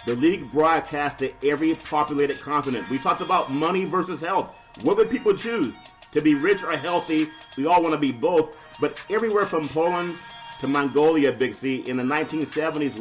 The league broadcasts to every populated continent. We talked about money versus health. What would people choose? To be rich or healthy? We all want to be both. But everywhere from Poland to Mongolia, Big C, in the 1970s,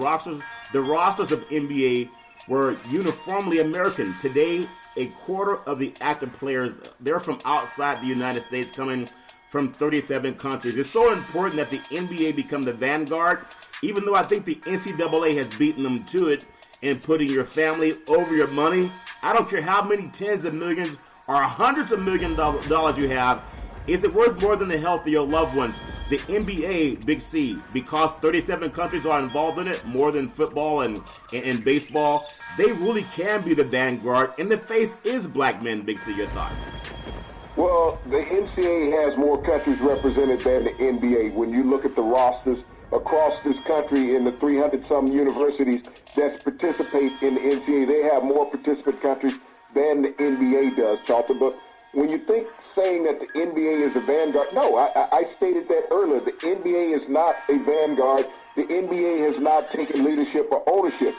the rosters of NBA were uniformly American. Today, a quarter of the active players, they're from outside the United States, coming from 37 countries. It's so important that the NBA become the vanguard, even though I think the NCAA has beaten them to it in putting your family over your money. I don't care how many tens of millions or hundreds of millions of dollars you have. Is it worth more than the health of your loved ones? The NBA, Big C, because 37 countries are involved in it, more than football and baseball, they really can be the vanguard, and the face is black men, Big C. Your thoughts? Well, the NCAA has more countries represented than the NBA. When you look at the rosters across this country in the 300-some universities that participate in the NCAA, they have more participant countries than the NBA does, Charlton. But when you think saying that the NBA is a vanguard, no, I stated that earlier. The NBA is not a vanguard. The NBA has not taken leadership or ownership.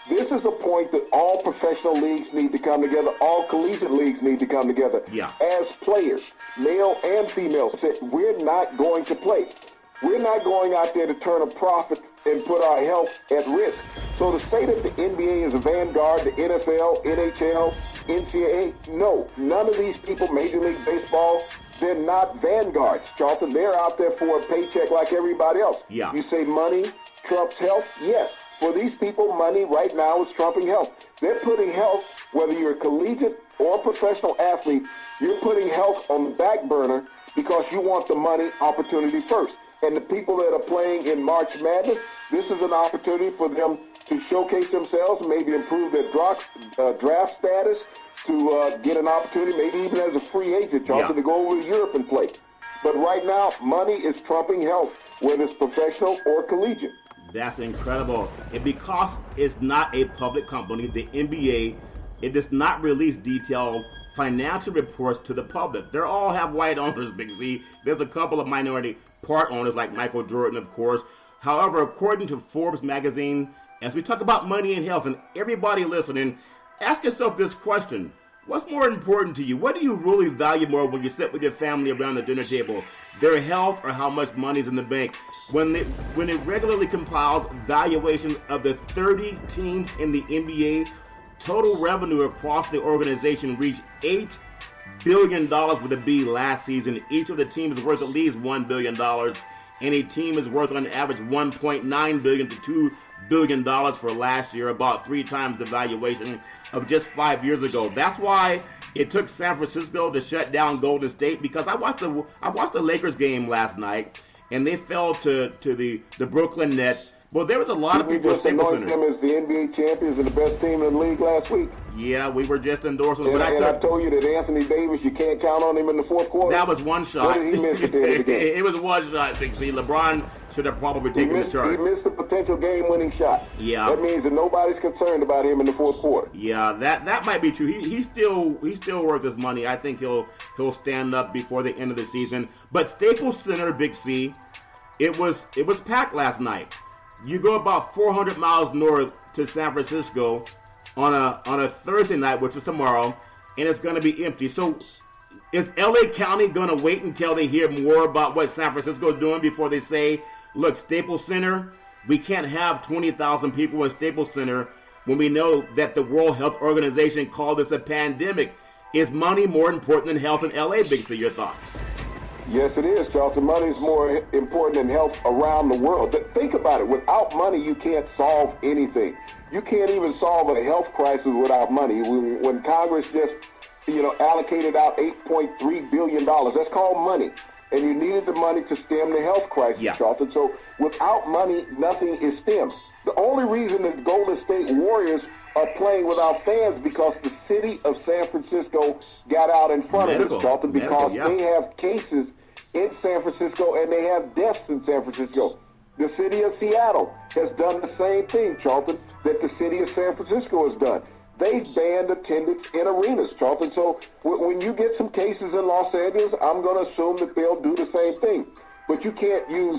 This is a point that all professional leagues need to come together. All collegiate leagues need to come together. Yeah. As players, male and female, said we're not going to play. We're not going out there to turn a profit and put our health at risk. So to say that the NBA is a vanguard, the NFL, NHL, NCAA, no. None of these people, Major League Baseball, they're not vanguards, Charlton. They're out there for a paycheck like everybody else. Yeah. You say money trumps health? Yes. For these people, money right now is trumping health. They're putting health, whether you're a collegiate or a professional athlete, you're putting health on the back burner because you want the money opportunity first. And the people that are playing in March Madness, this is an opportunity for them to showcase themselves, maybe improve their draft status, to get an opportunity, maybe even as a free agent, Charlton, to go over to Europe and play. But right now, money is trumping health, whether it's professional or collegiate. That's incredible. And because it's not a public company, the NBA, it does not release detailed financial reports to the public. They all have white owners, Big Z. There's a couple of minority part owners like Michael Jordan, of course. However, according to Forbes magazine, as we talk about money and health, and everybody listening, ask yourself this question. What's more important to you? What do you really value more when you sit with your family around the dinner table? Their health or how much money's in the bank? When it regularly compiles valuations of the 30 teams in the NBA, total revenue across the organization reached $8 billion with a B last season. Each of the teams is worth at least $1 billion. And a team is worth on average $1.9 billion to $2 billion for last year, about 3 times the valuation of just 5 years ago. That's why it took San Francisco to shut down Golden State, because I watched the Lakers game last night, and they fell to the Brooklyn Nets. Well, there was a lot of people at Staples Center. Them as the NBA champions and the best team in the league last week. Yeah, we were just endorsing. And I told you that Anthony Davis, you can't count on him in the fourth quarter. That was one shot. What did he miss at the end of the game? It was one shot, 60. LeBron should have probably taken the charge. He missed a potential game-winning shot. Yeah. That means that nobody's concerned about him in the fourth quarter. Yeah, that might be true. He still worth his money. I think he'll stand up before the end of the season. But Staples Center, Big C, it was packed last night. You go about 400 miles north to San Francisco on a Thursday night, which is tomorrow, and it's going to be empty. So is LA County going to wait until they hear more about what San Francisco is doing before they say, look, Staples Center, we can't have 20,000 people in Staples Center when we know that the World Health Organization called this a pandemic? Is money more important than health in LA, Big C? Your thoughts? Yes, it is, Charlton. Money is more important than health around the world. Think about it. Without money, you can't solve anything. You can't even solve a health crisis without money. When Congress just, allocated out $8.3 billion, that's called money. And you needed the money to stem the health crisis, Charlton. So without money, nothing is stemmed. The only reason the Golden State Warriors are playing without fans because the city of San Francisco got out in front of it, Charlton, because they have cases in San Francisco and they have deaths in San Francisco. The city of Seattle has done the same thing, Charlton, that the city of San Francisco has done. They've banned attendance in arenas, Charlton. So when you get some cases in Los Angeles, I'm going to assume that they'll do the same thing. But you can't use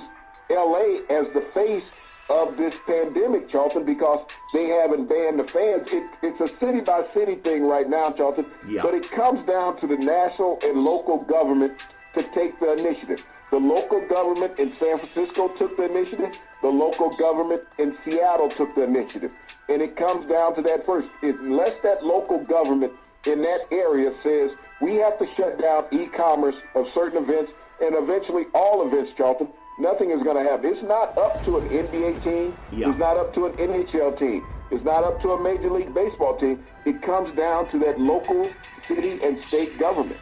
L.A. as the face of this pandemic, Charlton, because they haven't banned the fans. It's a city-by-city thing right now, Charlton, but it comes down to the national and local government to take the initiative. The local government in San Francisco took the initiative. The local government in Seattle took the initiative. And it comes down to that first. Unless that local government in that area says we have to shut down e-commerce of certain events and eventually all events, Charlton, nothing is going to happen. It's not up to an NBA team. It's not up to an NHL team. It's not up to a Major League Baseball team. It comes down to that local, city, and state government.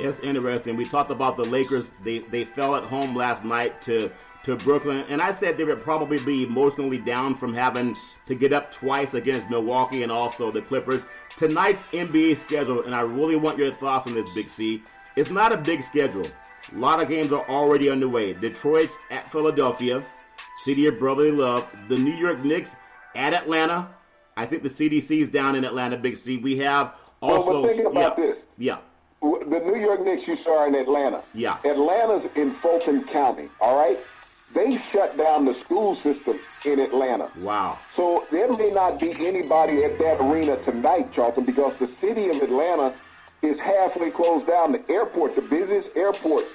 It's interesting. We talked about the Lakers. They fell at home last night to Brooklyn, and I said they would probably be emotionally down from having to get up twice against Milwaukee and also the Clippers. Tonight's NBA schedule, and I really want your thoughts on this, Big C. It's not a big schedule. A lot of games are already underway. Detroit's at Philadelphia, city of brotherly love. The New York Knicks at Atlanta. I think the CDC is down in Atlanta, Big C. We have also... But think about this. Yeah. The New York Knicks you saw in Atlanta. Yeah. Atlanta's in Fulton County, all right? They shut down the school system in Atlanta. Wow. So there may not be anybody at that arena tonight, Charlton, because the city of Atlanta is halfway closed down. The airport, the busiest airport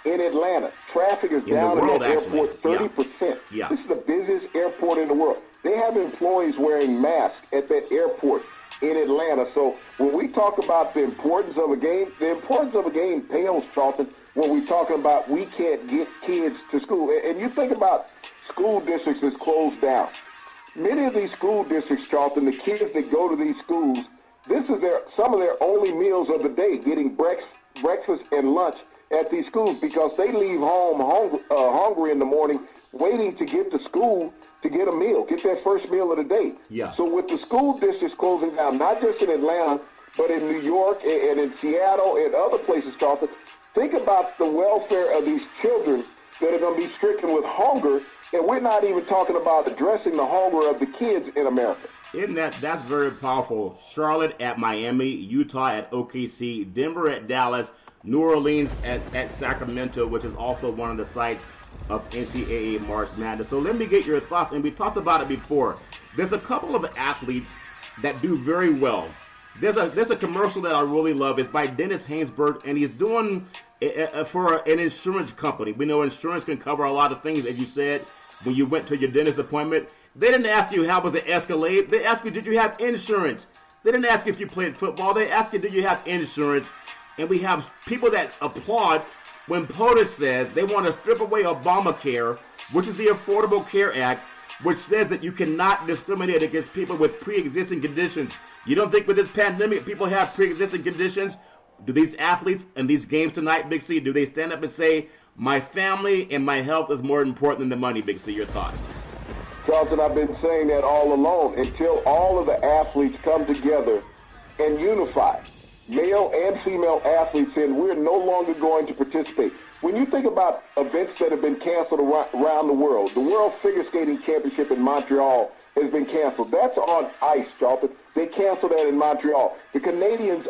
in Atlanta. Traffic is down in that airport 30%. Yeah. This is the busiest airport in the world. They have employees wearing masks at that airport in Atlanta. So when we talk about the importance of a game, the importance of a game pales, Charlton, when we're talking about we can't get kids to school. And you think about school districts that's closed down. Many of these school districts, Charlton, the kids that go to these schools, this is some of their only meals of the day, getting breakfast and lunch at these schools because they leave home hungry in the morning, waiting to get to school to get a meal, get that first meal of the day. Yeah. So with the school districts closing down, not just in Atlanta, but in New York and in Seattle and other places, Charlton, think about the welfare of these children that are going to be stricken with hunger, and we're not even talking about addressing the hunger of the kids in America. That's very powerful. Charlotte at Miami, Utah at OKC, Denver at Dallas, New Orleans at Sacramento, which is also one of the sites of NCAA March Madness. So let me get your thoughts, and we talked about it before. There's a couple of athletes that do very well. There's a commercial that I really love. It's by Dennis Hainsberg, and he's doing for an insurance company. We know insurance can cover a lot of things, as you said, when you went to your dentist appointment. They didn't ask you how was the Escalade. They asked you, did you have insurance? They didn't ask you if you played football. They asked you, did you have insurance? And we have people that applaud when POTUS says they want to strip away Obamacare, which is the Affordable Care Act, which says that you cannot discriminate against people with pre-existing conditions. You don't think with this pandemic people have pre-existing conditions? Do these athletes and these games tonight, Big C, do they stand up and say, my family and my health is more important than the money, Big C? Your thoughts? Charlton, I've been saying that all along until all of the athletes come together and unify. Male and female athletes, and we're no longer going to participate. When you think about events that have been canceled around the world Figure Skating Championship in Montreal has been canceled. That's on ice, Charlton. They canceled that in Montreal. The Canadians,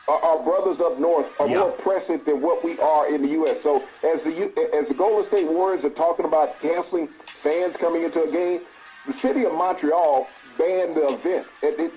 our brothers up north, are more present than what we are in the U.S. So as the Golden State Warriors are talking about canceling fans coming into a game, the city of Montreal banned the event.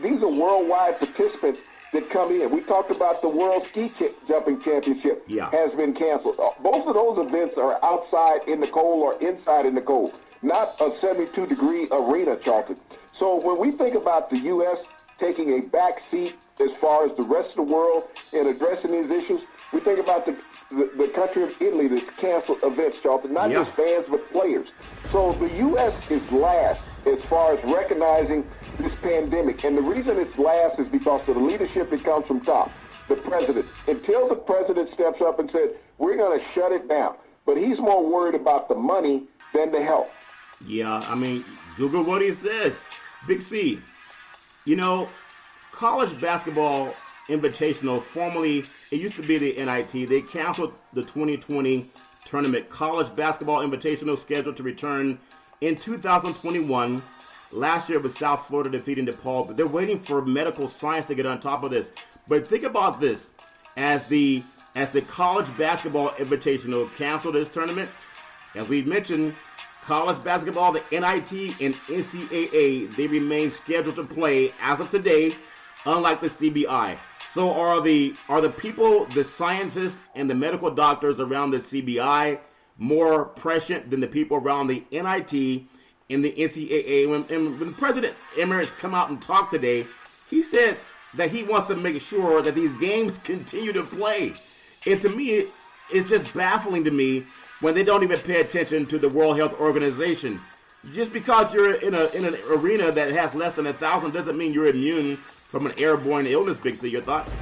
These are worldwide participants that come in. We talked about the World Ski Jumping Championship has been canceled. Both of those events are outside in the cold or inside in the cold, not a 72-degree arena, Charlton. So when we think about the U.S. taking a back seat as far as the rest of the world in addressing these issues, we think about the country of Italy that's canceled events, Charlton, not just fans but players. So the U.S. is last as far as recognizing this pandemic. And the reason it's last is because of the leadership that comes from top, the president. Until the president steps up and said, we're going to shut it down. But he's more worried about the money than the health. Yeah, I mean, Google what he says. Big C, you know, college basketball invitational, formerly, it used to be the NIT. They canceled the 2020 tournament. College basketball invitational scheduled to return in 2021. Last year with South Florida defeating DePaul, but they're waiting for medical science to get on top of this. But think about this. As the college basketball invitational canceled this tournament, as we mentioned, college basketball, the NIT, and NCAA, they remain scheduled to play as of today, unlike the CBI. So are the people, the scientists, and the medical doctors around the CBI more prescient than the people around the NIT and the NCAA? When President Emirates come out and talk today, he said that he wants to make sure that these games continue to play. And to me, it's just baffling to me when they don't even pay attention to the World Health Organization. Just because you're in an arena that has less than 1,000 doesn't mean you're immune from an airborne illness, Big C. Your thoughts?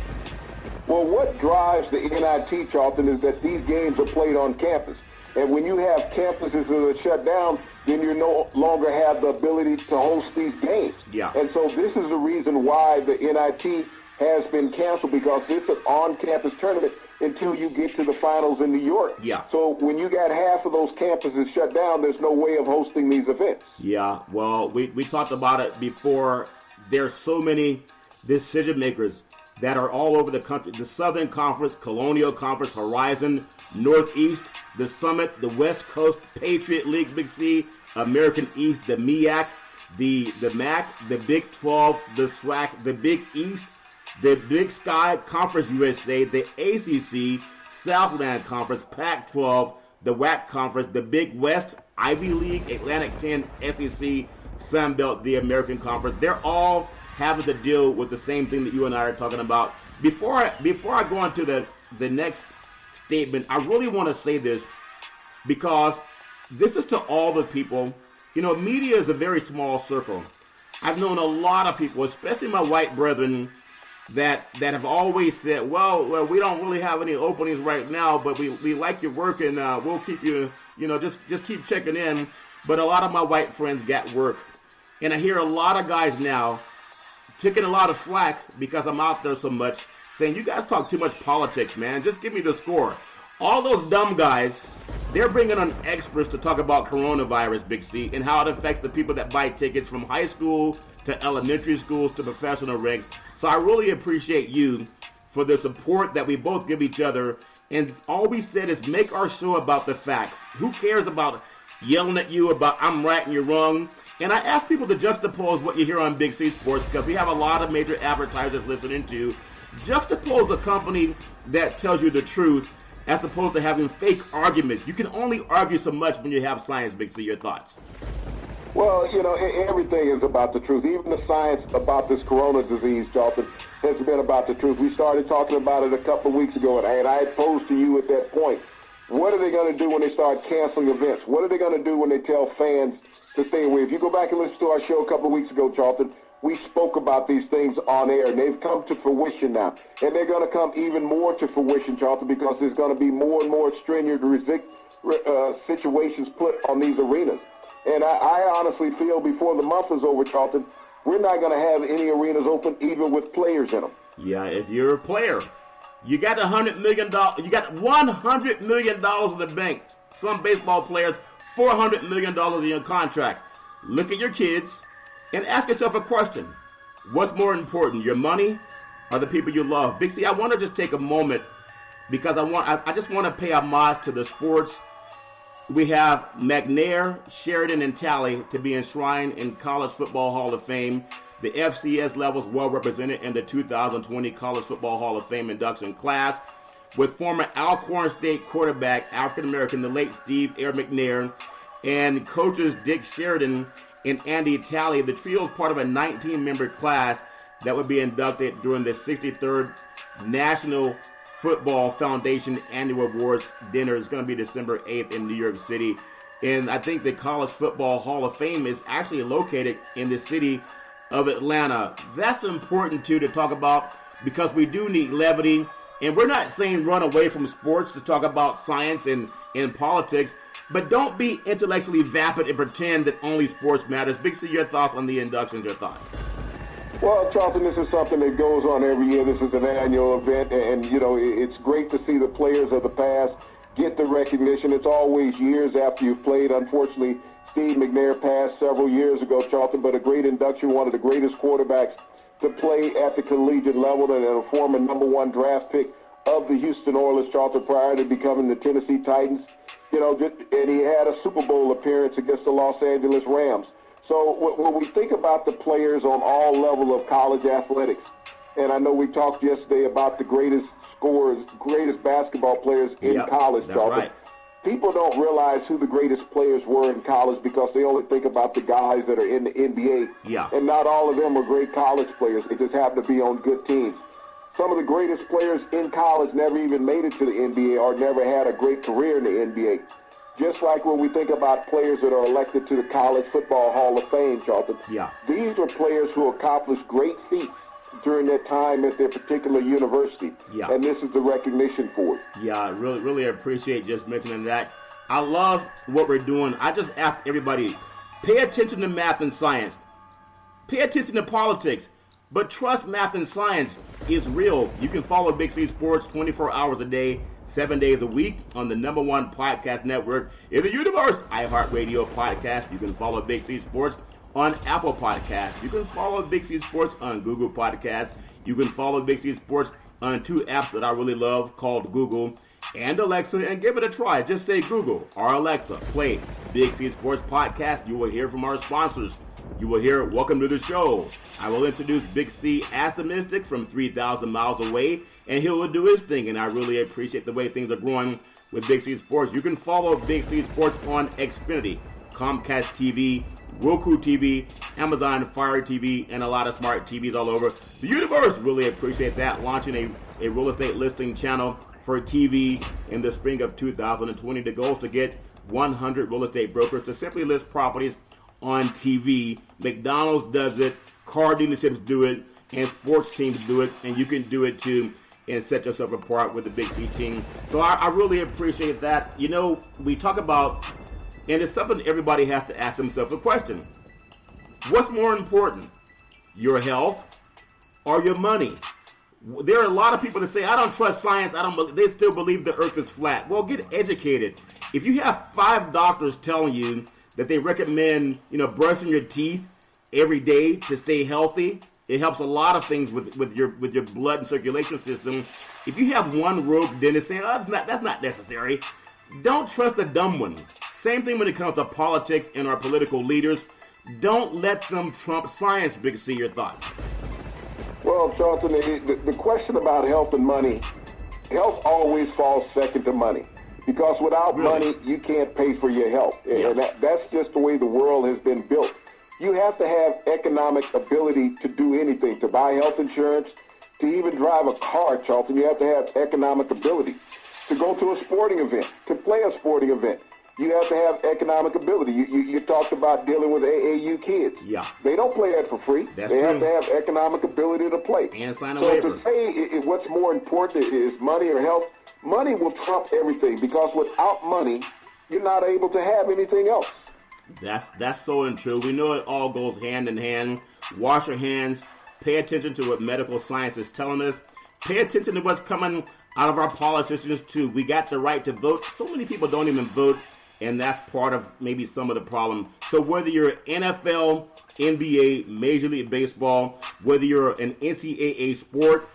Well, what drives the NIT, Charlton, is that these games are played on campus. And when you have campuses that are shut down, then you no longer have the ability to host these games. Yeah. And so this is the reason why the NIT has been canceled, because it's an on-campus tournament until you get to the finals in New York. Yeah. So when you got half of those campuses shut down, there's no way of hosting these events. Yeah, well, we talked about it before. There's so many decision makers that are all over the country. The Southern Conference, Colonial Conference, Horizon, Northeast, the Summit, the West Coast, Patriot League, Big C, American East, the MEAC, the MAC, the Big 12, the SWAC, the Big East, the Big Sky, Conference USA, the ACC, Southland Conference, Pac-12, the WAC Conference, the Big West, Ivy League, Atlantic 10, SEC, Sun Belt, the American Conference. They're all having to deal with the same thing that you and I are talking about. Before I go into the next statement, I really want to say this, because this is to all the people. You know, media is a very small circle. I've known a lot of people, especially my white brethren, that have always said, well, we don't really have any openings right now, but we like your work, and we'll keep you, just keep checking in. But a lot of my white friends got work. And I hear a lot of guys now taking a lot of flack because I'm out there so much, saying, you guys talk too much politics, man. Just give me the score. All those dumb guys, they're bringing on experts to talk about coronavirus, Big C, and how it affects the people that buy tickets from high school to elementary schools to professional ranks. So I really appreciate you for the support that we both give each other. And all we said is make our show about the facts. Who cares about yelling at you about I'm right and you're wrong? And I ask people to juxtapose what you hear on Big C Sports, because we have a lot of major advertisers listening to. Juxtapose a company that tells you the truth as opposed to having fake arguments. You can only argue so much when you have science, Big C. Your thoughts? Well, everything is about the truth. Even the science about this corona disease, Charlton, has been about the truth. We started talking about it a couple of weeks ago, and I posed to you at that point, what are they going to do when they start canceling events? What are they going to do when they tell fans to stay away? If you go back and listen to our show a couple of weeks ago, Charlton, we spoke about these things on air, and they've come to fruition now. And they're going to come even more to fruition, Charlton, because there's going to be more and more stringent situations put on these arenas. And I honestly feel before the month is over, Charlton, we're not going to have any arenas open, even with players in them. Yeah, if you're a player, you got $100 million. You got $100 million in the bank. Some baseball players, $400 million in your contract. Look at your kids and ask yourself a question: what's more important, your money or the people you love? Big C, I want to just take a moment because I just want to pay homage to the sports. We have McNair, Sheridan, and Talley to be enshrined in College Football Hall of Fame. The FCS levels well represented in the 2020 College Football Hall of Fame induction class, with former Alcorn State quarterback, African-American, the late Steve Air McNair, and coaches Dick Sheridan and Andy Talley. The trio is part of a 19-member class that would be inducted during the 63rd National Football Foundation Annual Awards Dinner. Is going to be December 8th in New York City. And I think the College Football Hall of Fame is actually located in the city of Atlanta. That's important, too, to talk about, because we do need levity. And we're not saying run away from sports to talk about science and politics, but don't be intellectually vapid and pretend that only sports matters. Big C, your thoughts on the inductions, your thoughts? Well, Charlton, this is something that goes on every year. This is an annual event, and, it's great to see the players of the past get the recognition. It's always years after you've played. Unfortunately, Steve McNair passed several years ago, Charlton, but a great induction, one of the greatest quarterbacks to play at the collegiate level, and a former number one draft pick of the Houston Oilers, Charlton, prior to becoming the Tennessee Titans. and he had a Super Bowl appearance against the Los Angeles Rams. So when we think about the players on all levels of college athletics, and I know we talked yesterday about the greatest scorers, greatest basketball players in college, right. People don't realize who the greatest players were in college because they only think about the guys that are in the NBA. Yeah. And not all of them are great college players. They just happen to be on good teams. Some of the greatest players in college never even made it to the NBA or never had a great career in the NBA. Just like when we think about players that are elected to the College Football Hall of Fame, Charlton. Yeah. These are players who accomplished great feats during their time at their particular university. Yeah. And this is the recognition for it. Yeah, I really appreciate just mentioning that. I love what we're doing. I just ask everybody, pay attention to math and science. Pay attention to politics. But trust math and science is real. You can follow Big C Sports 24 hours a day, 7 days a week on the #1 podcast network in the universe, iHeartRadio podcast. You can follow Big C Sports on Apple Podcasts. You can follow Big C Sports on Google Podcasts. You can follow Big C Sports on 2 apps that I really love called Google and Alexa, and give it a try. Just say Google or Alexa, play Big C Sports Podcast. You will hear from our sponsors. You will hear Welcome to the Show. I will introduce Big C as the Mystic from 3,000 miles away, and he will do his thing, and I really appreciate the way things are growing with Big C Sports. You can follow Big C Sports on Xfinity, Comcast TV, Roku TV, Amazon Fire TV, and a lot of smart TVs all over the universe. Really appreciate that. Launching a real estate listing channel for TV in the spring of 2020. The goal is to get 100 real estate brokers to simply list properties on TV. McDonald's does it, car dealerships do it, and sports teams do it, and you can do it too and set yourself apart with the Big C team. So I really appreciate that. You know, we talk about, and it's something everybody has to ask themselves a question. What's more important, your health or your money? There are a lot of people that say, I don't trust science. They still believe the earth is flat. Well, get educated. If you have 5 doctors telling you that they recommend, brushing your teeth every day to stay healthy, it helps a lot of things with your blood and circulation system. If you have one rogue dentist saying, oh, that's not necessary, don't trust the dumb one. Same thing when it comes to politics and our political leaders. Don't let them trump science. Big C, your thoughts? Well, Charlton, the question about health and money, health always falls second to money. Because without money, you can't pay for your health. Yeah. And that's just the way the world has been built. You have to have economic ability to do anything, to buy health insurance, to even drive a car, Charlton. You have to have economic ability. To go to a sporting event, to play a sporting event, you have to have economic ability. You talked about dealing with AAU kids. Yeah. They don't play that for free. That's they true. have to have economic ability to play. And sign a so waiver. to say what's more important is money or health, money will trump everything because without money, you're not able to have anything else. That's so untrue. We know it all goes hand in hand. Wash your hands. Pay attention to what medical science is telling us. Pay attention to what's coming out of our politicians too. We got the right to vote. So many people don't even vote, and that's part of maybe some of the problem. So whether you're NFL, NBA, Major League Baseball, whether you're an NCAA sport,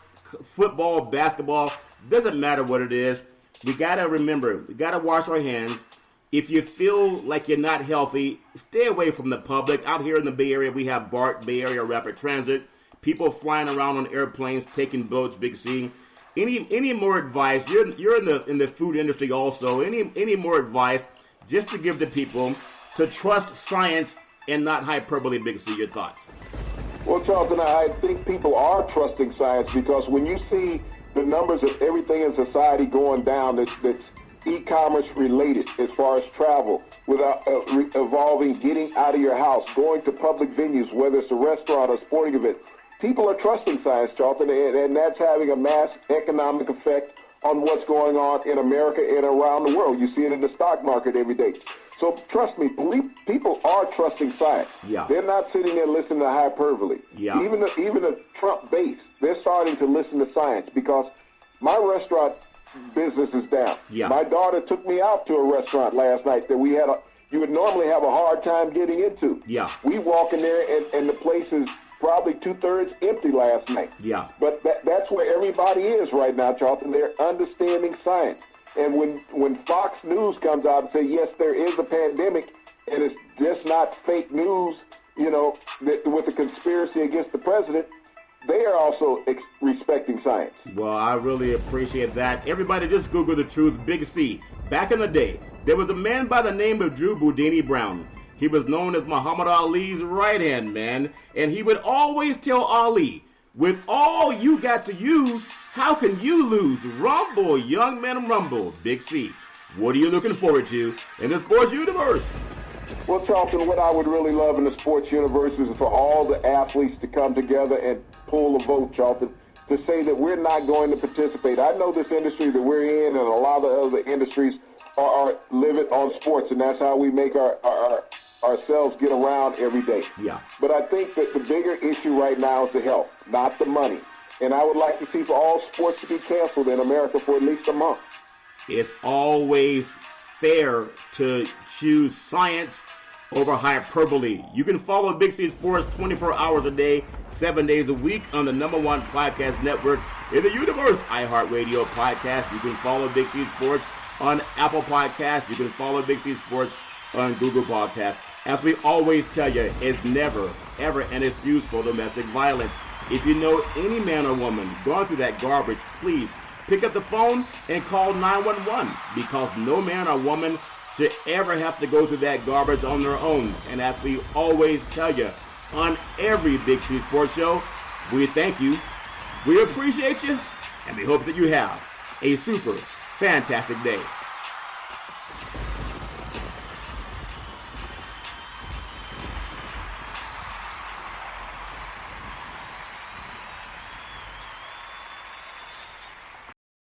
football, basketball, doesn't matter what it is. We got to remember, we got to wash our hands. If you feel like you're not healthy, stay away from the public. Out here in the Bay Area, we have BART, Bay Area Rapid Transit. People flying around on airplanes, taking boats, Big C. Any more advice? You're in the food industry also. Any more advice just to give to people to trust science and not hyperbole, Big C? Your thoughts? Well, Charlton, I think people are trusting science because when you see the numbers of everything in society going down that's e-commerce related as far as travel, without evolving, getting out of your house, going to public venues, whether it's a restaurant or sporting event, people are trusting science, Charlton, and that's having a mass economic effect on what's going on in America and around the world. You see it in the stock market every day. So trust me, people are trusting science. Yeah. They're not sitting there listening to hyperbole. Yeah. Even the Trump base, they're starting to listen to science because my restaurant business is down. Yeah. My daughter took me out to a restaurant last night that you would normally have a hard time getting into. Yeah. We walk in there and the place is probably 2/3 empty last night. Yeah. But that's where everybody is right now, Charlton. They're understanding science. And when Fox News comes out and say, yes, there is a pandemic, and it's just not fake news, with a conspiracy against the president, they are also respecting science. Well, I really appreciate that. Everybody just Google the truth, Big C. Back in the day, there was a man by the name of Drew Boudini Brown. He was known as Muhammad Ali's right-hand man, and he would always tell Ali, with all you got to use, how can you lose? Rumble, young man, rumble. Big C, what are you looking forward to in the sports universe? Well, Charlton, what I would really love in the sports universe is for all the athletes to come together and pull a vote, Charlton, to say that we're not going to participate. I know this industry that we're in and a lot of other industries are live it on sports, and that's how we make ourselves get around every day. Yeah. But I think that the bigger issue right now is the health, not the money. And I would like to see for all sports to be canceled in America for at least a month. It's always fair to choose science over hyperbole. You can follow Big C Sports 24 hours a day, 7 days a week on the #1 podcast network in the universe, iHeartRadio podcast. You can follow Big C Sports on Apple Podcasts. You can follow Big C Sports on Google Podcasts. As we always tell you, it's never, ever an excuse for domestic violence. If you know any man or woman going through that garbage, please pick up the phone and call 911, because no man or woman should ever have to go through that garbage on their own. And as we always tell you on every Big C Sports show, we thank you, we appreciate you, and we hope that you have a super fantastic day.